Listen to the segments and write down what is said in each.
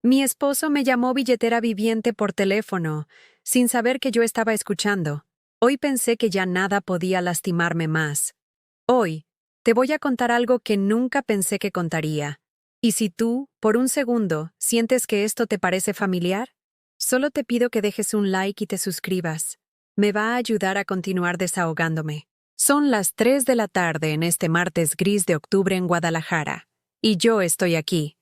Mi esposo me llamó billetera viviente por teléfono, sin saber que yo estaba escuchando. Hoy pensé que ya nada podía lastimarme más. Hoy, te voy a contar algo que nunca pensé que contaría. Y si tú, por un segundo, sientes que esto te parece familiar, solo te pido que dejes un like y te suscribas. Me va a ayudar a continuar desahogándome. Son las 3 de la tarde en este martes gris de octubre en Guadalajara, y yo estoy aquí,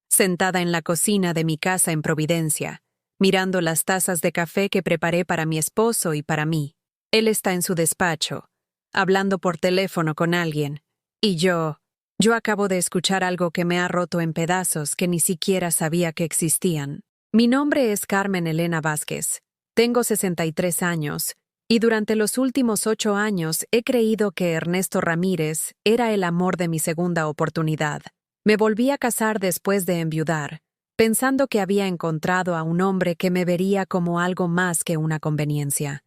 sentada en la cocina de mi casa en Providencia, mirando las tazas de café que preparé para mi esposo y para mí. Él está en su despacho, hablando por teléfono con alguien, y yo acabo de escuchar algo que me ha roto en pedazos que ni siquiera sabía que existían. Mi nombre es Carmen Elena Vázquez. Tengo 63 años, y durante los últimos 8 años he creído que Ernesto Ramírez era el amor de mi segunda oportunidad. Me volví a casar después de enviudar, pensando que había encontrado a un hombre que me vería como algo más que una conveniencia.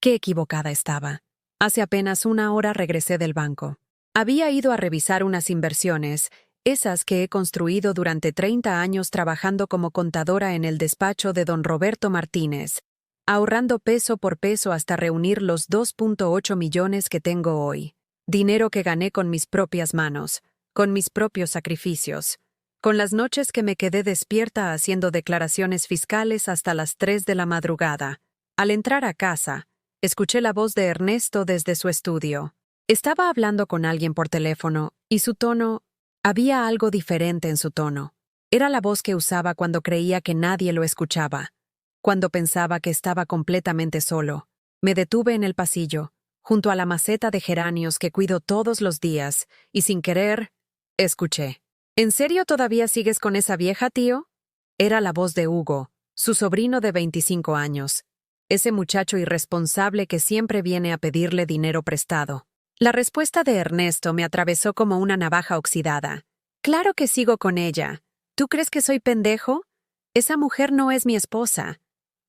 Qué equivocada estaba. Hace apenas una hora regresé del banco. Había ido a revisar unas inversiones, esas que he construido durante 30 años trabajando como contadora en el despacho de don Roberto Martínez, ahorrando peso por peso hasta reunir los 2.8 millones que tengo hoy. Dinero que gané con mis propias manos, con mis propios sacrificios, con las noches que me quedé despierta haciendo declaraciones fiscales hasta las 3 de la madrugada. Al entrar a casa, escuché la voz de Ernesto desde su estudio. Estaba hablando con alguien por teléfono, y su tono, había algo diferente en su tono. Era la voz que usaba cuando creía que nadie lo escuchaba, cuando pensaba que estaba completamente solo. Me detuve en el pasillo, junto a la maceta de geranios que cuido todos los días, y sin querer, escuché. ¿En serio todavía sigues con esa vieja, tío? Era la voz de Hugo, su sobrino de 25 años. Ese muchacho irresponsable que siempre viene a pedirle dinero prestado. La respuesta de Ernesto me atravesó como una navaja oxidada. Claro que sigo con ella. ¿Tú crees que soy pendejo? Esa mujer no es mi esposa.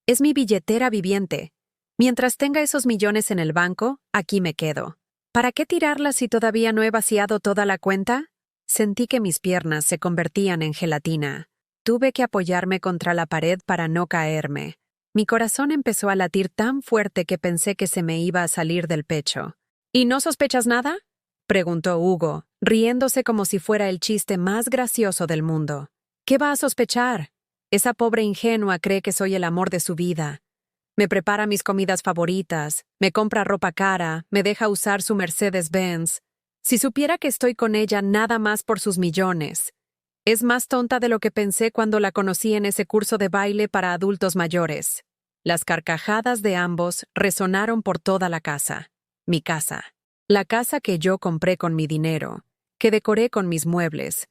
Es mi billetera viviente. Mientras tenga esos millones en el banco, aquí me quedo. ¿Para qué tirarlas si todavía no he vaciado toda la cuenta? Sentí que mis piernas se convertían en gelatina. Tuve que apoyarme contra la pared para no caerme. Mi corazón empezó a latir tan fuerte que pensé que se me iba a salir del pecho. ¿Y no sospechas nada?, preguntó Hugo, riéndose como si fuera el chiste más gracioso del mundo. ¿Qué va a sospechar? Esa pobre ingenua cree que soy el amor de su vida. Me prepara mis comidas favoritas, me compra ropa cara, me deja usar su Mercedes-Benz. Si supiera que estoy con ella nada más por sus millones. Es más tonta de lo que pensé cuando la conocí en ese curso de baile para adultos mayores. Las carcajadas de ambos resonaron por toda la casa. Mi casa. La casa que yo compré con mi dinero, que decoré con mis muebles,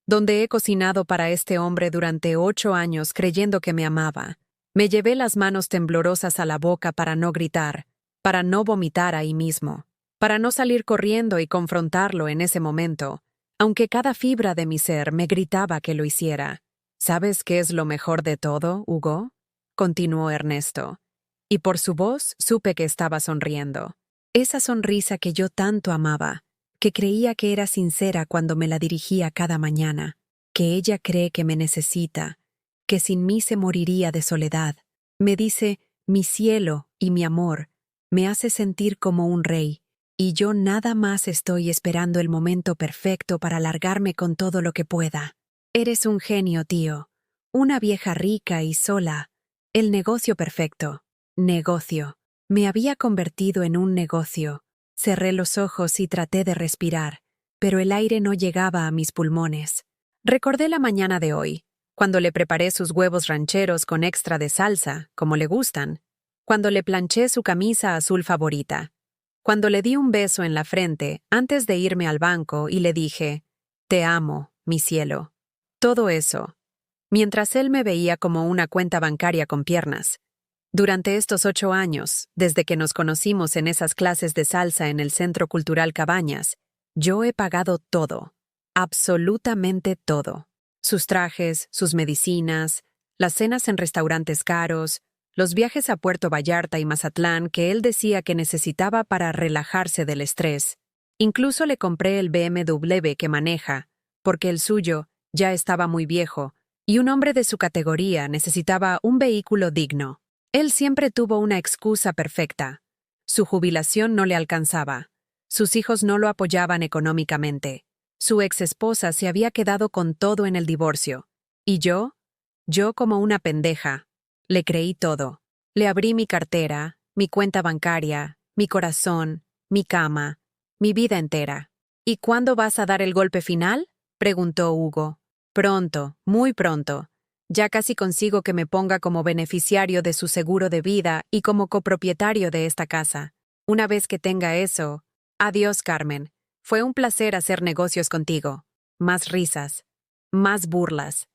donde he cocinado para este hombre durante 8 años creyendo que me amaba. Me llevé las manos temblorosas a la boca para no gritar, para no vomitar ahí mismo, para no salir corriendo y confrontarlo en ese momento, aunque cada fibra de mi ser me gritaba que lo hiciera. ¿Sabes qué es lo mejor de todo, Hugo?, continuó Ernesto. Y por su voz supe que estaba sonriendo. Esa sonrisa que yo tanto amaba, que creía que era sincera cuando me la dirigía cada mañana, que ella cree que me necesita, que sin mí se moriría de soledad. Me dice, mi cielo y mi amor, me hace sentir como un rey, y yo nada más estoy esperando el momento perfecto para largarme con todo lo que pueda. Eres un genio, tío. Una vieja rica y sola. El negocio perfecto. Negocio. Me había convertido en un negocio. Cerré los ojos y traté de respirar, pero el aire no llegaba a mis pulmones. Recordé la mañana de hoy, cuando le preparé sus huevos rancheros con extra de salsa, como le gustan, cuando le planché su camisa azul favorita, cuando le di un beso en la frente antes de irme al banco y le dije, «Te amo, mi cielo». Todo eso, mientras él me veía como una cuenta bancaria con piernas. Durante estos 8 años, desde que nos conocimos en esas clases de salsa en el Centro Cultural Cabañas, yo he pagado todo, absolutamente todo. Sus trajes, sus medicinas, las cenas en restaurantes caros, los viajes a Puerto Vallarta y Mazatlán que él decía que necesitaba para relajarse del estrés. Incluso le compré el BMW que maneja, porque el suyo ya estaba muy viejo, y un hombre de su categoría necesitaba un vehículo digno. Él siempre tuvo una excusa perfecta. Su jubilación no le alcanzaba. Sus hijos no lo apoyaban económicamente. Su exesposa se había quedado con todo en el divorcio. Y yo como una pendeja, le creí todo. Le abrí mi cartera, mi cuenta bancaria, mi corazón, mi cama, mi vida entera. ¿Y cuándo vas a dar el golpe final?, preguntó Hugo. Pronto, muy pronto. Ya casi consigo que me ponga como beneficiario de su seguro de vida y como copropietario de esta casa. Una vez que tenga eso... Adiós, Carmen. Fue un placer hacer negocios contigo. Más risas, más burlas,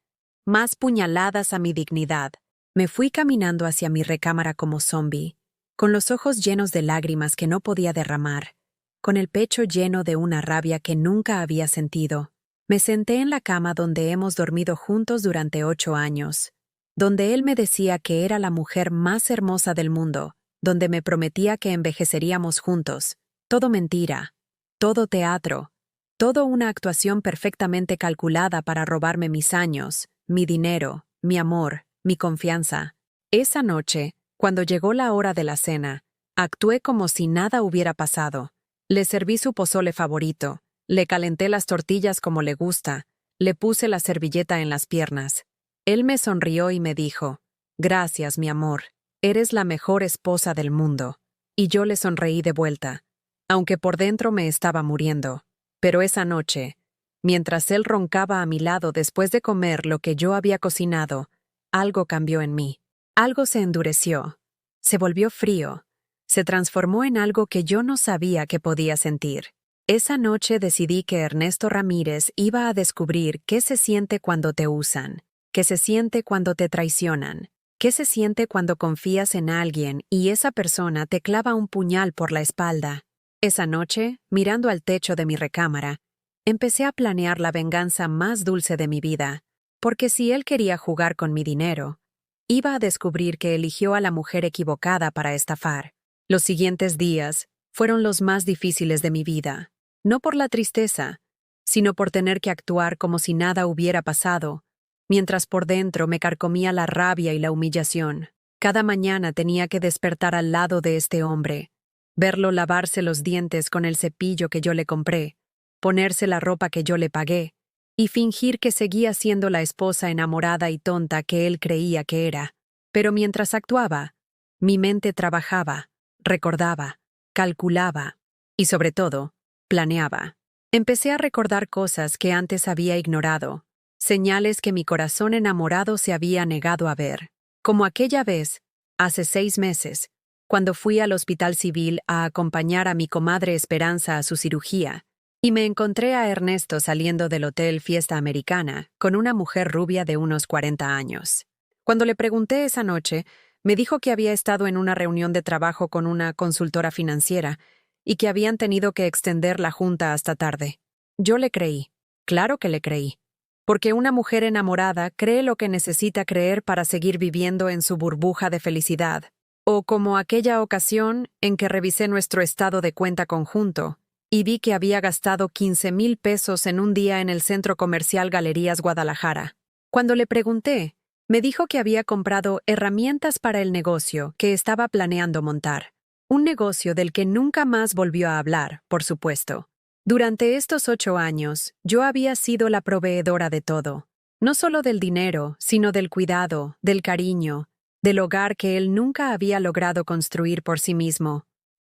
más puñaladas a mi dignidad. Me fui caminando hacia mi recámara como zombi, con los ojos llenos de lágrimas que no podía derramar, con el pecho lleno de una rabia que nunca había sentido. Me senté en la cama donde hemos dormido juntos durante 8 años, donde él me decía que era la mujer más hermosa del mundo, donde me prometía que envejeceríamos juntos. Todo mentira, todo teatro, todo una actuación perfectamente calculada para robarme mis años, mi dinero, mi amor, mi confianza. Esa noche, cuando llegó la hora de la cena, actué como si nada hubiera pasado. Le serví su pozole favorito, le calenté las tortillas como le gusta, le puse la servilleta en las piernas. Él me sonrió y me dijo: «Gracias, mi amor, eres la mejor esposa del mundo». Y yo le sonreí de vuelta, aunque por dentro me estaba muriendo. Pero esa noche, mientras él roncaba a mi lado después de comer lo que yo había cocinado, algo cambió en mí. Algo se endureció, se volvió frío, se transformó en algo que yo no sabía que podía sentir. Esa noche decidí que Ernesto Ramírez iba a descubrir qué se siente cuando te usan, qué se siente cuando te traicionan, qué se siente cuando confías en alguien y esa persona te clava un puñal por la espalda. Esa noche, mirando al techo de mi recámara, empecé a planear la venganza más dulce de mi vida, porque si él quería jugar con mi dinero, iba a descubrir que eligió a la mujer equivocada para estafar. Los siguientes días fueron los más difíciles de mi vida, no por la tristeza, sino por tener que actuar como si nada hubiera pasado, mientras por dentro me carcomía la rabia y la humillación. Cada mañana tenía que despertar al lado de este hombre, verlo lavarse los dientes con el cepillo que yo le compré, ponerse la ropa que yo le pagué, y fingir que seguía siendo la esposa enamorada y tonta que él creía que era. Pero mientras actuaba, mi mente trabajaba, recordaba, calculaba y, sobre todo, planeaba. Empecé a recordar cosas que antes había ignorado, señales que mi corazón enamorado se había negado a ver, como aquella vez, hace 6 meses, cuando fui al Hospital Civil a acompañar a mi comadre Esperanza a su cirugía, y me encontré a Ernesto saliendo del Hotel Fiesta Americana con una mujer rubia de unos 40 años. Cuando le pregunté esa noche, me dijo que había estado en una reunión de trabajo con una consultora financiera y que habían tenido que extender la junta hasta tarde. Yo le creí, claro que le creí, porque una mujer enamorada cree lo que necesita creer para seguir viviendo en su burbuja de felicidad. O como aquella ocasión en que revisé nuestro estado de cuenta conjunto y vi que había gastado 15,000 pesos en un día en el centro comercial Galerías Guadalajara. Cuando le pregunté, me dijo que había comprado herramientas para el negocio que estaba planeando montar. Un negocio del que nunca más volvió a hablar, por supuesto. Durante estos 8 años, yo había sido la proveedora de todo. No solo del dinero, sino del cuidado, del cariño, del hogar que él nunca había logrado construir por sí mismo.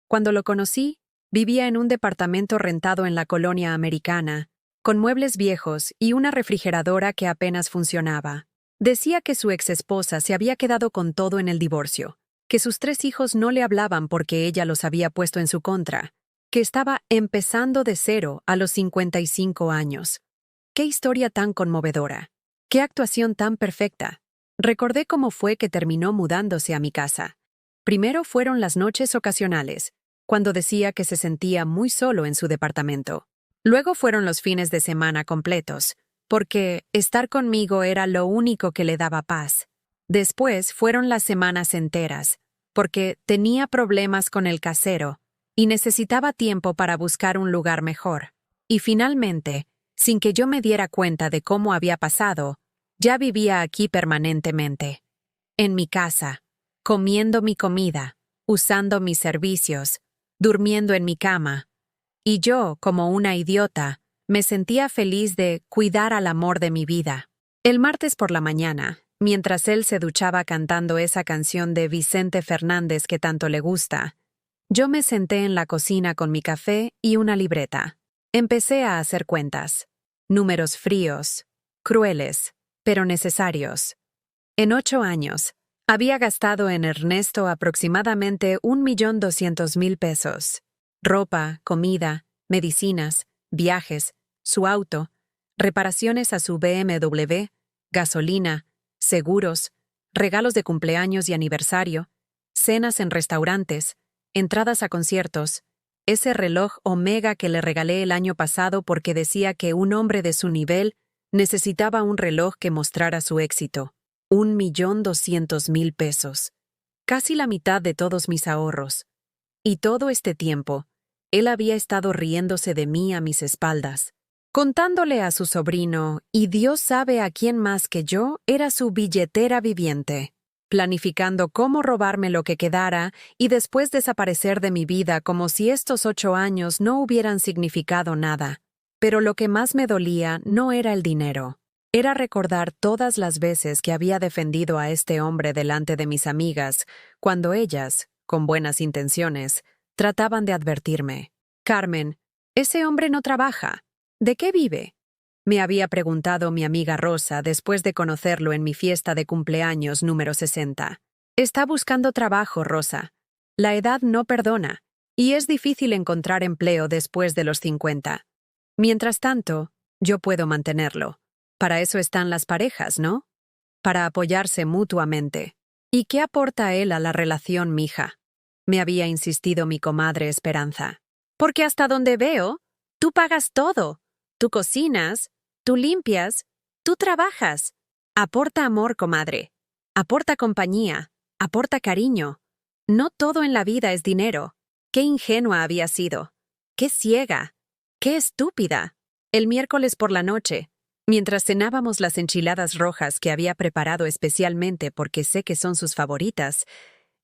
Cuando lo conocí, vivía en un departamento rentado en la colonia americana, con muebles viejos y una refrigeradora que apenas funcionaba. Decía que su exesposa se había quedado con todo en el divorcio, que sus 3 hijos no le hablaban porque ella los había puesto en su contra, que estaba empezando de cero a los 55 años. ¡Qué historia tan conmovedora! ¡Qué actuación tan perfecta! Recordé cómo fue que terminó mudándose a mi casa. Primero fueron las noches ocasionales, cuando decía que se sentía muy solo en su departamento. Luego fueron los fines de semana completos, porque estar conmigo era lo único que le daba paz. Después fueron las semanas enteras, porque tenía problemas con el casero y necesitaba tiempo para buscar un lugar mejor. Y finalmente, sin que yo me diera cuenta de cómo había pasado, Ya vivía aquí permanentemente. En mi casa, comiendo mi comida, usando mis servicios, durmiendo en mi cama. Y yo, como una idiota, me sentía feliz de cuidar al amor de mi vida. El martes por la mañana, mientras él se duchaba cantando esa canción de Vicente Fernández que tanto le gusta, yo me senté en la cocina con mi café y una libreta. Empecé a hacer cuentas. Números fríos, crueles, pero necesarios. En 8 años, había gastado en Ernesto aproximadamente 1.200.000 pesos. Ropa, comida, medicinas, viajes, su auto, reparaciones a su BMW, gasolina, seguros, regalos de cumpleaños y aniversario, cenas en restaurantes, entradas a conciertos, ese reloj Omega que le regalé el año pasado porque decía que un hombre de su nivel necesitaba un reloj que mostrara su éxito. 1.200.000 pesos. Casi la mitad de todos mis ahorros. Y todo este tiempo, él había estado riéndose de mí a mis espaldas, contándole a su sobrino, y Dios sabe a quién más que yo, era su billetera viviente, planificando cómo robarme lo que quedara y después desaparecer de mi vida como si estos 8 años no hubieran significado nada. Pero lo que más me dolía no era el dinero. Era recordar todas las veces que había defendido a este hombre delante de mis amigas, cuando ellas, con buenas intenciones, trataban de advertirme. «Carmen, ese hombre no trabaja. ¿De qué vive?», me había preguntado mi amiga Rosa después de conocerlo en mi fiesta de cumpleaños número 60. «Está buscando trabajo, Rosa. La edad no perdona, y es difícil encontrar empleo después de los 50. Mientras tanto, yo puedo mantenerlo. Para eso están las parejas, ¿no? Para apoyarse mutuamente. ¿Y qué aporta él a la relación, mija?», me había insistido mi comadre Esperanza. «Porque hasta donde veo, tú pagas todo. Tú cocinas, tú limpias, tú trabajas. Aporta amor, comadre. Aporta compañía. Aporta cariño. No todo en la vida es dinero. Qué ingenua había sido. Qué ciega. Qué estúpida». El miércoles por la noche, mientras cenábamos las enchiladas rojas que había preparado especialmente porque sé que son sus favoritas,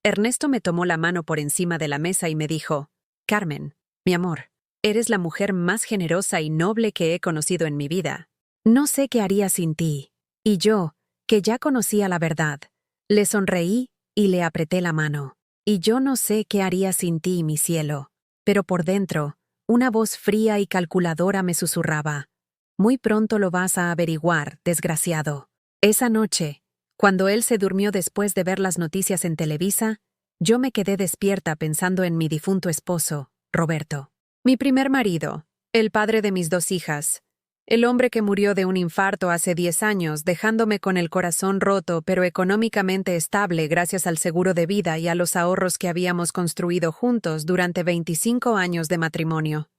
Ernesto me tomó la mano por encima de la mesa y me dijo: «Carmen, mi amor, eres la mujer más generosa y noble que he conocido en mi vida. No sé qué haría sin ti». Y yo, que ya conocía la verdad, le sonreí y le apreté la mano. «Y yo no sé qué haría sin ti, mi cielo». Pero por dentro, una voz fría y calculadora me susurraba: «Muy pronto lo vas a averiguar, desgraciado». Esa noche, cuando él se durmió después de ver las noticias en Televisa, yo me quedé despierta pensando en mi difunto esposo, Roberto. Mi primer marido, el padre de mis 2 hijas, el hombre que murió de un infarto hace 10 años, dejándome con el corazón roto pero económicamente estable gracias al seguro de vida y a los ahorros que habíamos construido juntos durante 25 años de matrimonio.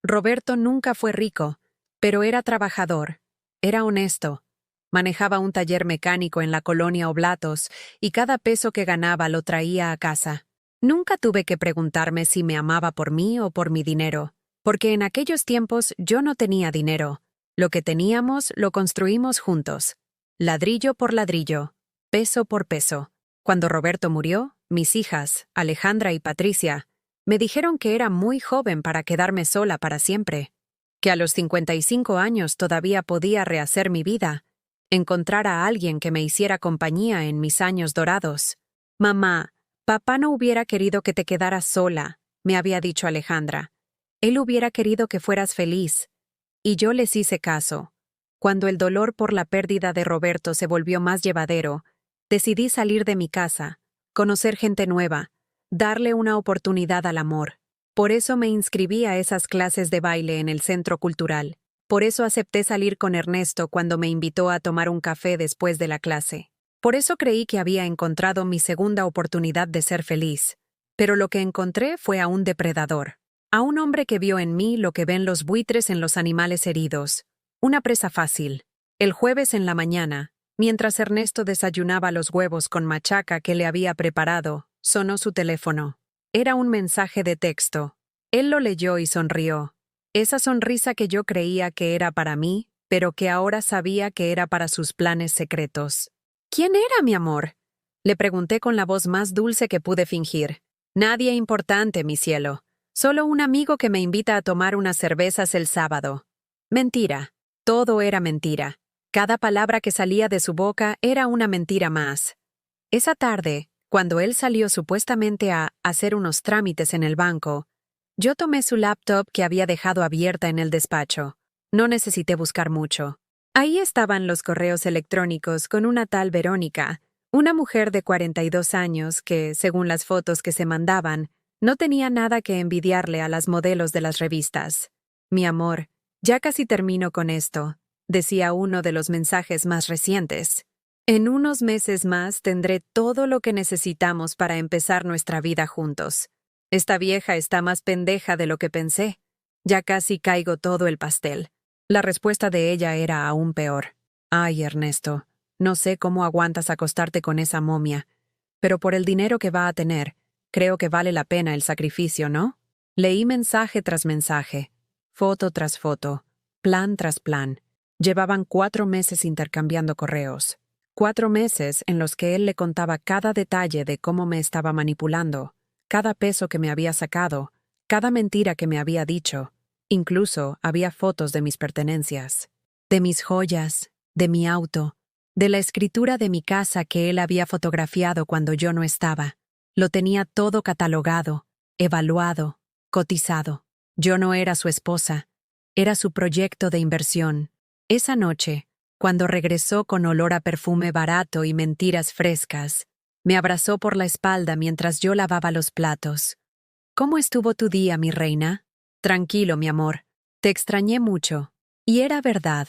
Roberto nunca fue rico, pero era trabajador, era honesto. Manejaba un taller mecánico en la colonia Oblatos y cada peso que ganaba lo traía a casa. Nunca tuve que preguntarme si me amaba por mí o por mi dinero, porque en aquellos tiempos yo no tenía dinero. Lo que teníamos lo construimos juntos, ladrillo por ladrillo, peso por peso. Cuando Roberto murió, mis hijas, Alejandra y Patricia, me dijeron que era muy joven para quedarme sola para siempre, que a los 55 años todavía podía rehacer mi vida, encontrar a alguien que me hiciera compañía en mis años dorados. «Mamá, papá no hubiera querido que te quedaras sola», me había dicho Alejandra. «Él hubiera querido que fueras feliz». Y yo les hice caso. Cuando el dolor por la pérdida de Roberto se volvió más llevadero, decidí salir de mi casa, conocer gente nueva, darle una oportunidad al amor. Por eso me inscribí a esas clases de baile en el centro cultural. Por eso acepté salir con Ernesto cuando me invitó a tomar un café después de la clase. Por eso creí que había encontrado mi segunda oportunidad de ser feliz. Pero lo que encontré fue a un depredador. A un hombre que vio en mí lo que ven los buitres en los animales heridos. Una presa fácil. El jueves en la mañana, mientras Ernesto desayunaba los huevos con machaca que le había preparado, sonó su teléfono. Era un mensaje de texto. Él lo leyó y sonrió. Esa sonrisa que yo creía que era para mí, pero que ahora sabía que era para sus planes secretos. ¿Quién era, mi amor? Le pregunté con la voz más dulce que pude fingir. Nadie importante, mi cielo. Solo un amigo que me invita a tomar unas cervezas el sábado. Mentira. Todo era mentira. Cada palabra que salía de su boca era una mentira más. Esa tarde, cuando él salió supuestamente a hacer unos trámites en el banco, yo tomé su laptop que había dejado abierta en el despacho. No necesité buscar mucho. Ahí estaban los correos electrónicos con una tal Verónica, una mujer de 42 años que, según las fotos que se mandaban, no tenía nada que envidiarle a las modelos de las revistas. Mi amor, ya casi termino con esto, decía uno de los mensajes más recientes. En unos meses más tendré todo lo que necesitamos para empezar nuestra vida juntos. Esta vieja está más pendeja de lo que pensé. Ya casi caigo todo el pastel. La respuesta de ella era aún peor. Ay, Ernesto, no sé cómo aguantas acostarte con esa momia, pero por el dinero que va a tener, creo que vale la pena el sacrificio, ¿no? Leí mensaje tras mensaje, foto tras foto, plan tras plan. Llevaban 4 meses intercambiando correos. 4 meses en los que él le contaba cada detalle de cómo me estaba manipulando, cada peso que me había sacado, cada mentira que me había dicho. Incluso había fotos de mis pertenencias, de mis joyas, de mi auto, de la escritura de mi casa que él había fotografiado cuando yo no estaba. Lo tenía todo catalogado, evaluado, cotizado. Yo no era su esposa, era su proyecto de inversión. Esa noche, cuando regresó con olor a perfume barato y mentiras frescas, me abrazó por la espalda mientras yo lavaba los platos. ¿Cómo estuvo tu día, mi reina? Tranquilo, mi amor. Te extrañé mucho. Y era verdad.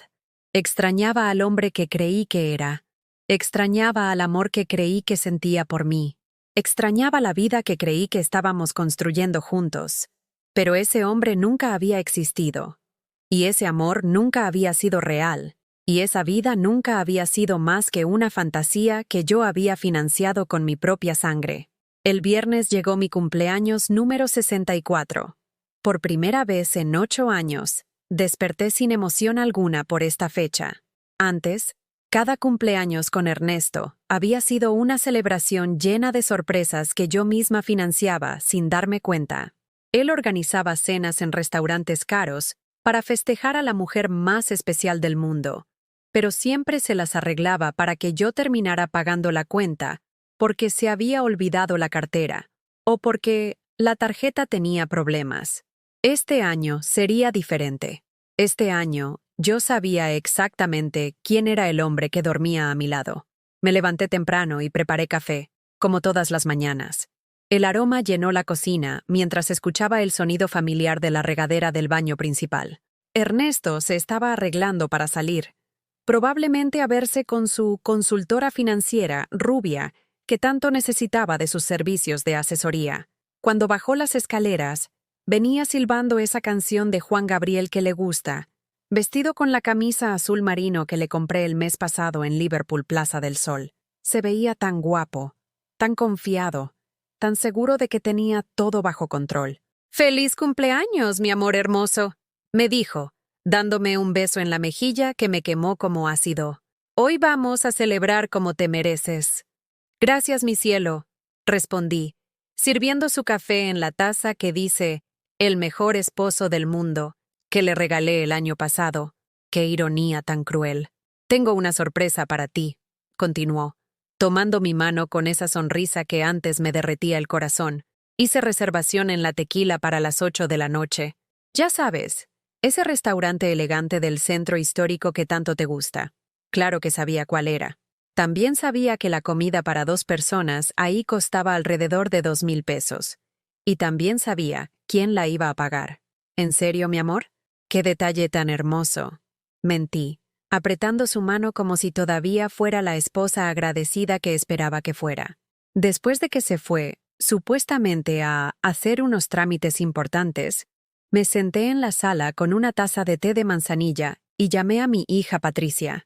Extrañaba al hombre que creí que era. Extrañaba al amor que creí que sentía por mí. Extrañaba la vida que creí que estábamos construyendo juntos. Pero ese hombre nunca había existido. Y ese amor nunca había sido real. Y esa vida nunca había sido más que una fantasía que yo había financiado con mi propia sangre. El viernes llegó mi cumpleaños número 64. Por primera vez en 8 años, desperté sin emoción alguna por esta fecha. Antes, cada cumpleaños con Ernesto había sido una celebración llena de sorpresas que yo misma financiaba sin darme cuenta. Él organizaba cenas en restaurantes caros para festejar a la mujer más especial del mundo, pero siempre se las arreglaba para que yo terminara pagando la cuenta porque se había olvidado la cartera o porque la tarjeta tenía problemas. Este año sería diferente. Este año yo sabía exactamente quién era el hombre que dormía a mi lado. Me levanté temprano y preparé café, como todas las mañanas. El aroma llenó la cocina mientras escuchaba el sonido familiar de la regadera del baño principal. Ernesto se estaba arreglando para salir, probablemente a verse con su consultora financiera, rubia, que tanto necesitaba de sus servicios de asesoría. Cuando bajó las escaleras, venía silbando esa canción de Juan Gabriel que le gusta, vestido con la camisa azul marino que le compré el mes pasado en Liverpool Plaza del Sol. Se veía tan guapo, tan confiado, tan seguro de que tenía todo bajo control. «¡Feliz cumpleaños, mi amor hermoso!», me dijo, dándome un beso en la mejilla que me quemó como ácido. «Hoy vamos a celebrar como te mereces». «Gracias, mi cielo», respondí, sirviendo su café en la taza que dice «El mejor esposo del mundo», que le regalé el año pasado. Qué ironía tan cruel. «Tengo una sorpresa para ti», continuó, tomando mi mano con esa sonrisa que antes me derretía el corazón. «Hice reservación en la Tequila para las 8 de la noche. Ya sabes, ese restaurante elegante del centro histórico que tanto te gusta». Claro que sabía cuál era. También sabía que la comida para 2 personas ahí costaba alrededor de 2,000 pesos. Y también sabía quién la iba a pagar. ¿En serio, mi amor? ¡Qué detalle tan hermoso! Mentí, apretando su mano como si todavía fuera la esposa agradecida que esperaba que fuera. Después de que se fue, supuestamente a hacer unos trámites importantes, me senté en la sala con una taza de té de manzanilla y llamé a mi hija Patricia.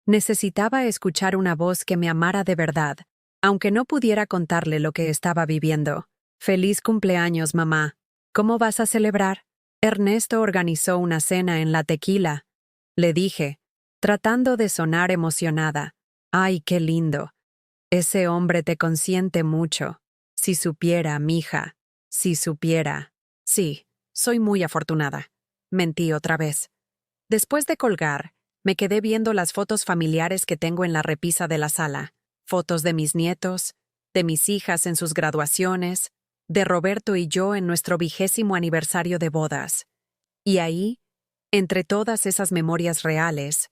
Necesitaba escuchar una voz que me amara de verdad, aunque no pudiera contarle lo que estaba viviendo. «Feliz cumpleaños, mamá. ¿Cómo vas a celebrar?» Ernesto organizó una cena en la Tequila. le dije, tratando de sonar emocionada. Ay, qué lindo. Ese hombre te consiente mucho. Si supiera, mija. Si supiera. Sí, soy muy afortunada. Mentí otra vez. Después de colgar, me quedé viendo las fotos familiares que tengo en la repisa de la sala. Fotos de mis nietos, de mis hijas en sus graduaciones, de Roberto y yo en nuestro 20º aniversario de bodas. Y ahí, entre todas esas memorias reales,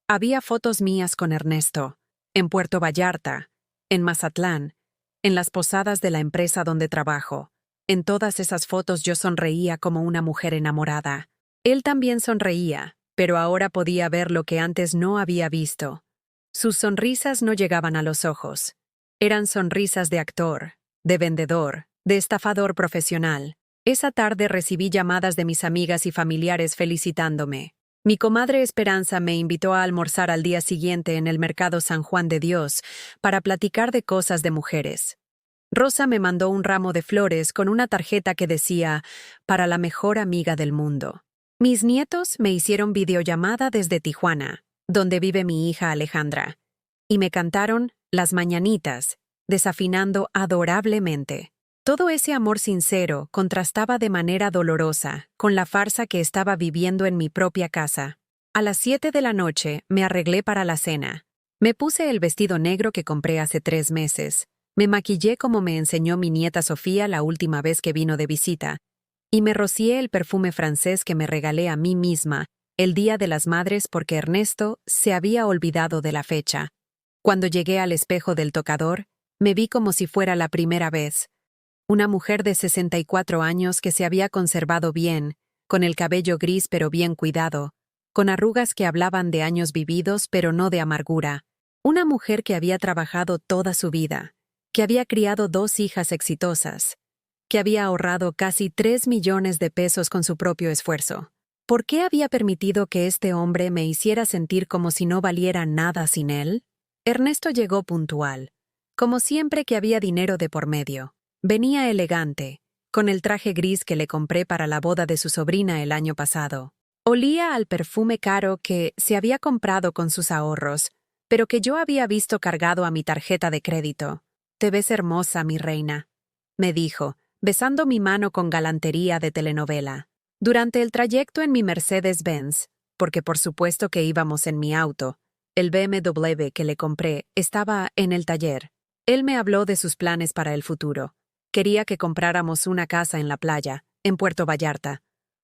había fotos mías con Ernesto, en Puerto Vallarta, en Mazatlán, en las posadas de la empresa donde trabajo. En todas esas fotos yo sonreía como una mujer enamorada. Él también sonreía, pero ahora podía ver lo que antes no había visto. Sus sonrisas no llegaban a los ojos. Eran sonrisas de actor, de vendedor, de estafador profesional. Esa tarde recibí llamadas de mis amigas y familiares felicitándome. Mi comadre Esperanza me invitó a almorzar al día siguiente en el Mercado San Juan de Dios para platicar de cosas de mujeres. Rosa me mandó un ramo de flores con una tarjeta que decía, para la mejor amiga del mundo. Mis nietos me hicieron videollamada desde Tijuana, donde vive mi hija Alejandra, y me cantaron Las Mañanitas, desafinando adorablemente. Todo ese amor sincero contrastaba de manera dolorosa con la farsa que estaba viviendo en mi propia casa. A las 7 de la noche me arreglé para la cena. Me puse el vestido negro que compré hace 3 meses. Me maquillé como me enseñó mi nieta Sofía la última vez que vino de visita, y me rocié el perfume francés que me regalé a mí misma el Día de las Madres porque Ernesto se había olvidado de la fecha. Cuando llegué al espejo del tocador, me vi como si fuera la primera vez. Una mujer de 64 años que se había conservado bien, con el cabello gris pero bien cuidado, con arrugas que hablaban de años vividos pero no de amargura. Una mujer que había trabajado toda su vida, que había criado 2 hijas exitosas, que había ahorrado casi 3 millones de pesos con su propio esfuerzo. ¿Por qué había permitido que este hombre me hiciera sentir como si no valiera nada sin él? Ernesto llegó puntual, como siempre que había dinero de por medio. Venía elegante, con el traje gris que le compré para la boda de su sobrina el año pasado. Olía al perfume caro que se había comprado con sus ahorros, pero que yo había visto cargado a mi tarjeta de crédito. «Te ves hermosa, mi reina», me dijo, besando mi mano con galantería de telenovela. Durante el trayecto en mi Mercedes-Benz, porque por supuesto que íbamos en mi auto, el BMW que le compré estaba en el taller. Él me habló de sus planes para el futuro. Quería que compráramos una casa en la playa, en Puerto Vallarta.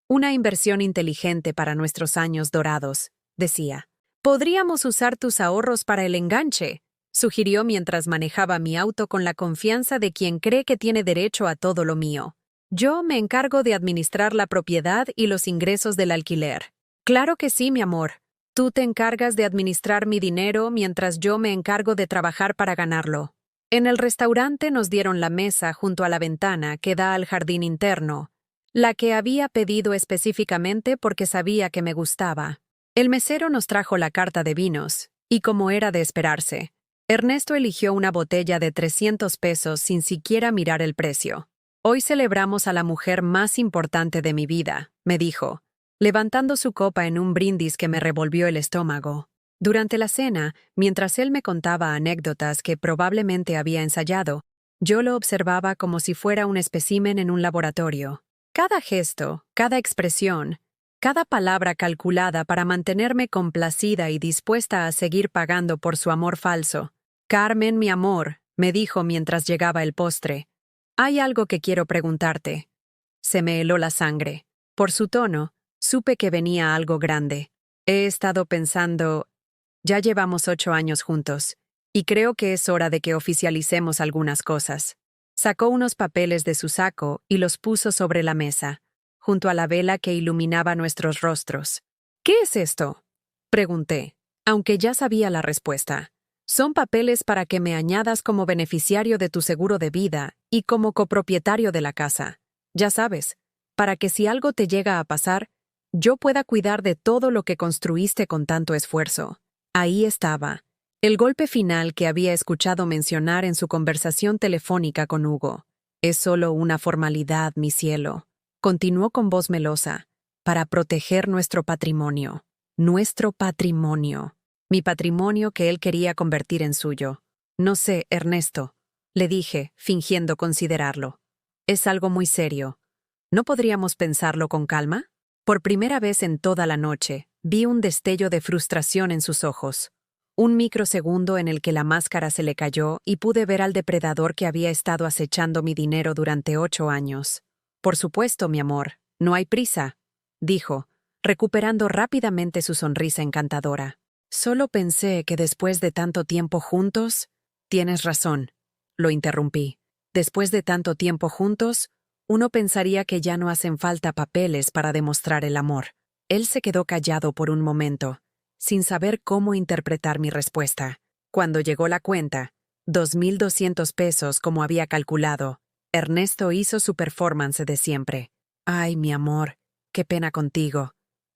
Una inversión inteligente para nuestros años dorados, decía. «Podríamos usar tus ahorros para el enganche», sugirió mientras manejaba mi auto con la confianza de quien cree que tiene derecho a todo lo mío. «Yo me encargo de administrar la propiedad y los ingresos del alquiler». «Claro que sí, mi amor. Tú te encargas de administrar mi dinero mientras yo me encargo de trabajar para ganarlo». En el restaurante nos dieron la mesa junto a la ventana que da al jardín interno, la que había pedido específicamente porque sabía que me gustaba. El mesero nos trajo la carta de vinos, y como era de esperarse, Ernesto eligió una botella de 300 pesos sin siquiera mirar el precio. «Hoy celebramos a la mujer más importante de mi vida», me dijo, levantando su copa en un brindis que me revolvió el estómago. Durante la cena, mientras él me contaba anécdotas que probablemente había ensayado, yo lo observaba como si fuera un espécimen en un laboratorio. Cada gesto, cada expresión, cada palabra calculada para mantenerme complacida y dispuesta a seguir pagando por su amor falso. «Carmen, mi amor», me dijo mientras llegaba el postre, «hay algo que quiero preguntarte». Se me heló la sangre. Por su tono, supe que venía algo grande. «He estado pensando... Ya llevamos 8 años juntos, y creo que es hora de que oficialicemos algunas cosas». Sacó unos papeles de su saco y los puso sobre la mesa, junto a la vela que iluminaba nuestros rostros. «¿Qué es esto?», pregunté, aunque ya sabía la respuesta. «Son papeles para que me añadas como beneficiario de tu seguro de vida y como copropietario de la casa. Ya sabes, para que si algo te llega a pasar, yo pueda cuidar de todo lo que construiste con tanto esfuerzo». Ahí estaba, el golpe final que había escuchado mencionar en su conversación telefónica con Hugo. «Es solo una formalidad, mi cielo», continuó con voz melosa, «para proteger nuestro patrimonio». Nuestro patrimonio. Mi patrimonio que él quería convertir en suyo. No sé, Ernesto, le dije, fingiendo considerarlo. Es algo muy serio. ¿No podríamos pensarlo con calma? Por primera vez en toda la noche, vi un destello de frustración en sus ojos. Un microsegundo en el que la máscara se le cayó y pude ver al depredador que había estado acechando mi dinero durante 8 años. Por supuesto, mi amor, no hay prisa, dijo, recuperando rápidamente su sonrisa encantadora. Solo pensé que después de tanto tiempo juntos... Tienes razón, lo interrumpí. Después de tanto tiempo juntos, uno pensaría que ya no hacen falta papeles para demostrar el amor. Él se quedó callado por un momento, sin saber cómo interpretar mi respuesta. Cuando llegó la cuenta, 2.200 pesos como había calculado, Ernesto hizo su performance de siempre. Ay, mi amor, qué pena contigo.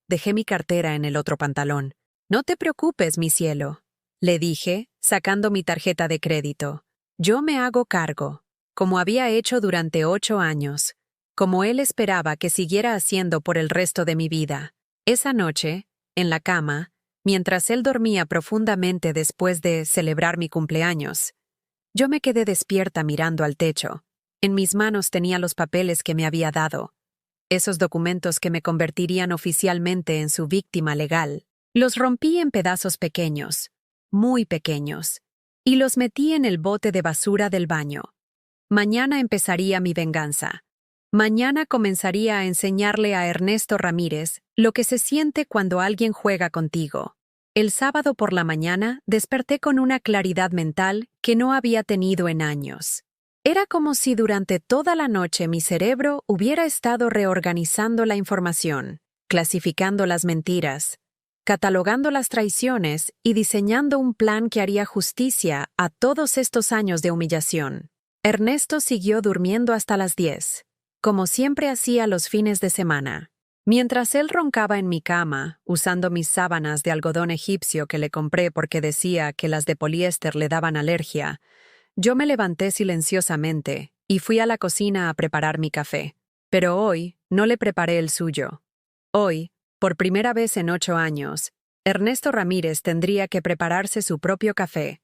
Dejé mi cartera en el otro pantalón. No te preocupes, mi cielo, le dije, sacando mi tarjeta de crédito. Yo me hago cargo, como había hecho durante 8 años, como él esperaba que siguiera haciendo por el resto de mi vida. Esa noche, en la cama, mientras él dormía profundamente después de celebrar mi cumpleaños, yo me quedé despierta mirando al techo. En mis manos tenía los papeles que me había dado, esos documentos que me convertirían oficialmente en su víctima legal. Los rompí en pedazos pequeños, muy pequeños, y los metí en el bote de basura del baño. Mañana empezaría mi venganza. Mañana comenzaría a enseñarle a Ernesto Ramírez lo que se siente cuando alguien juega contigo. El sábado por la mañana desperté con una claridad mental que no había tenido en años. Era como si durante toda la noche mi cerebro hubiera estado reorganizando la información, clasificando las mentiras, catalogando las traiciones y diseñando un plan que haría justicia a todos estos años de humillación. Ernesto siguió durmiendo hasta las 10, como siempre hacía los fines de semana. Mientras él roncaba en mi cama, usando mis sábanas de algodón egipcio que le compré porque decía que las de poliéster le daban alergia, yo me levanté silenciosamente y fui a la cocina a preparar mi café. Pero hoy no le preparé el suyo. Hoy, por primera vez en 8 años, Ernesto Ramírez tendría que prepararse su propio café.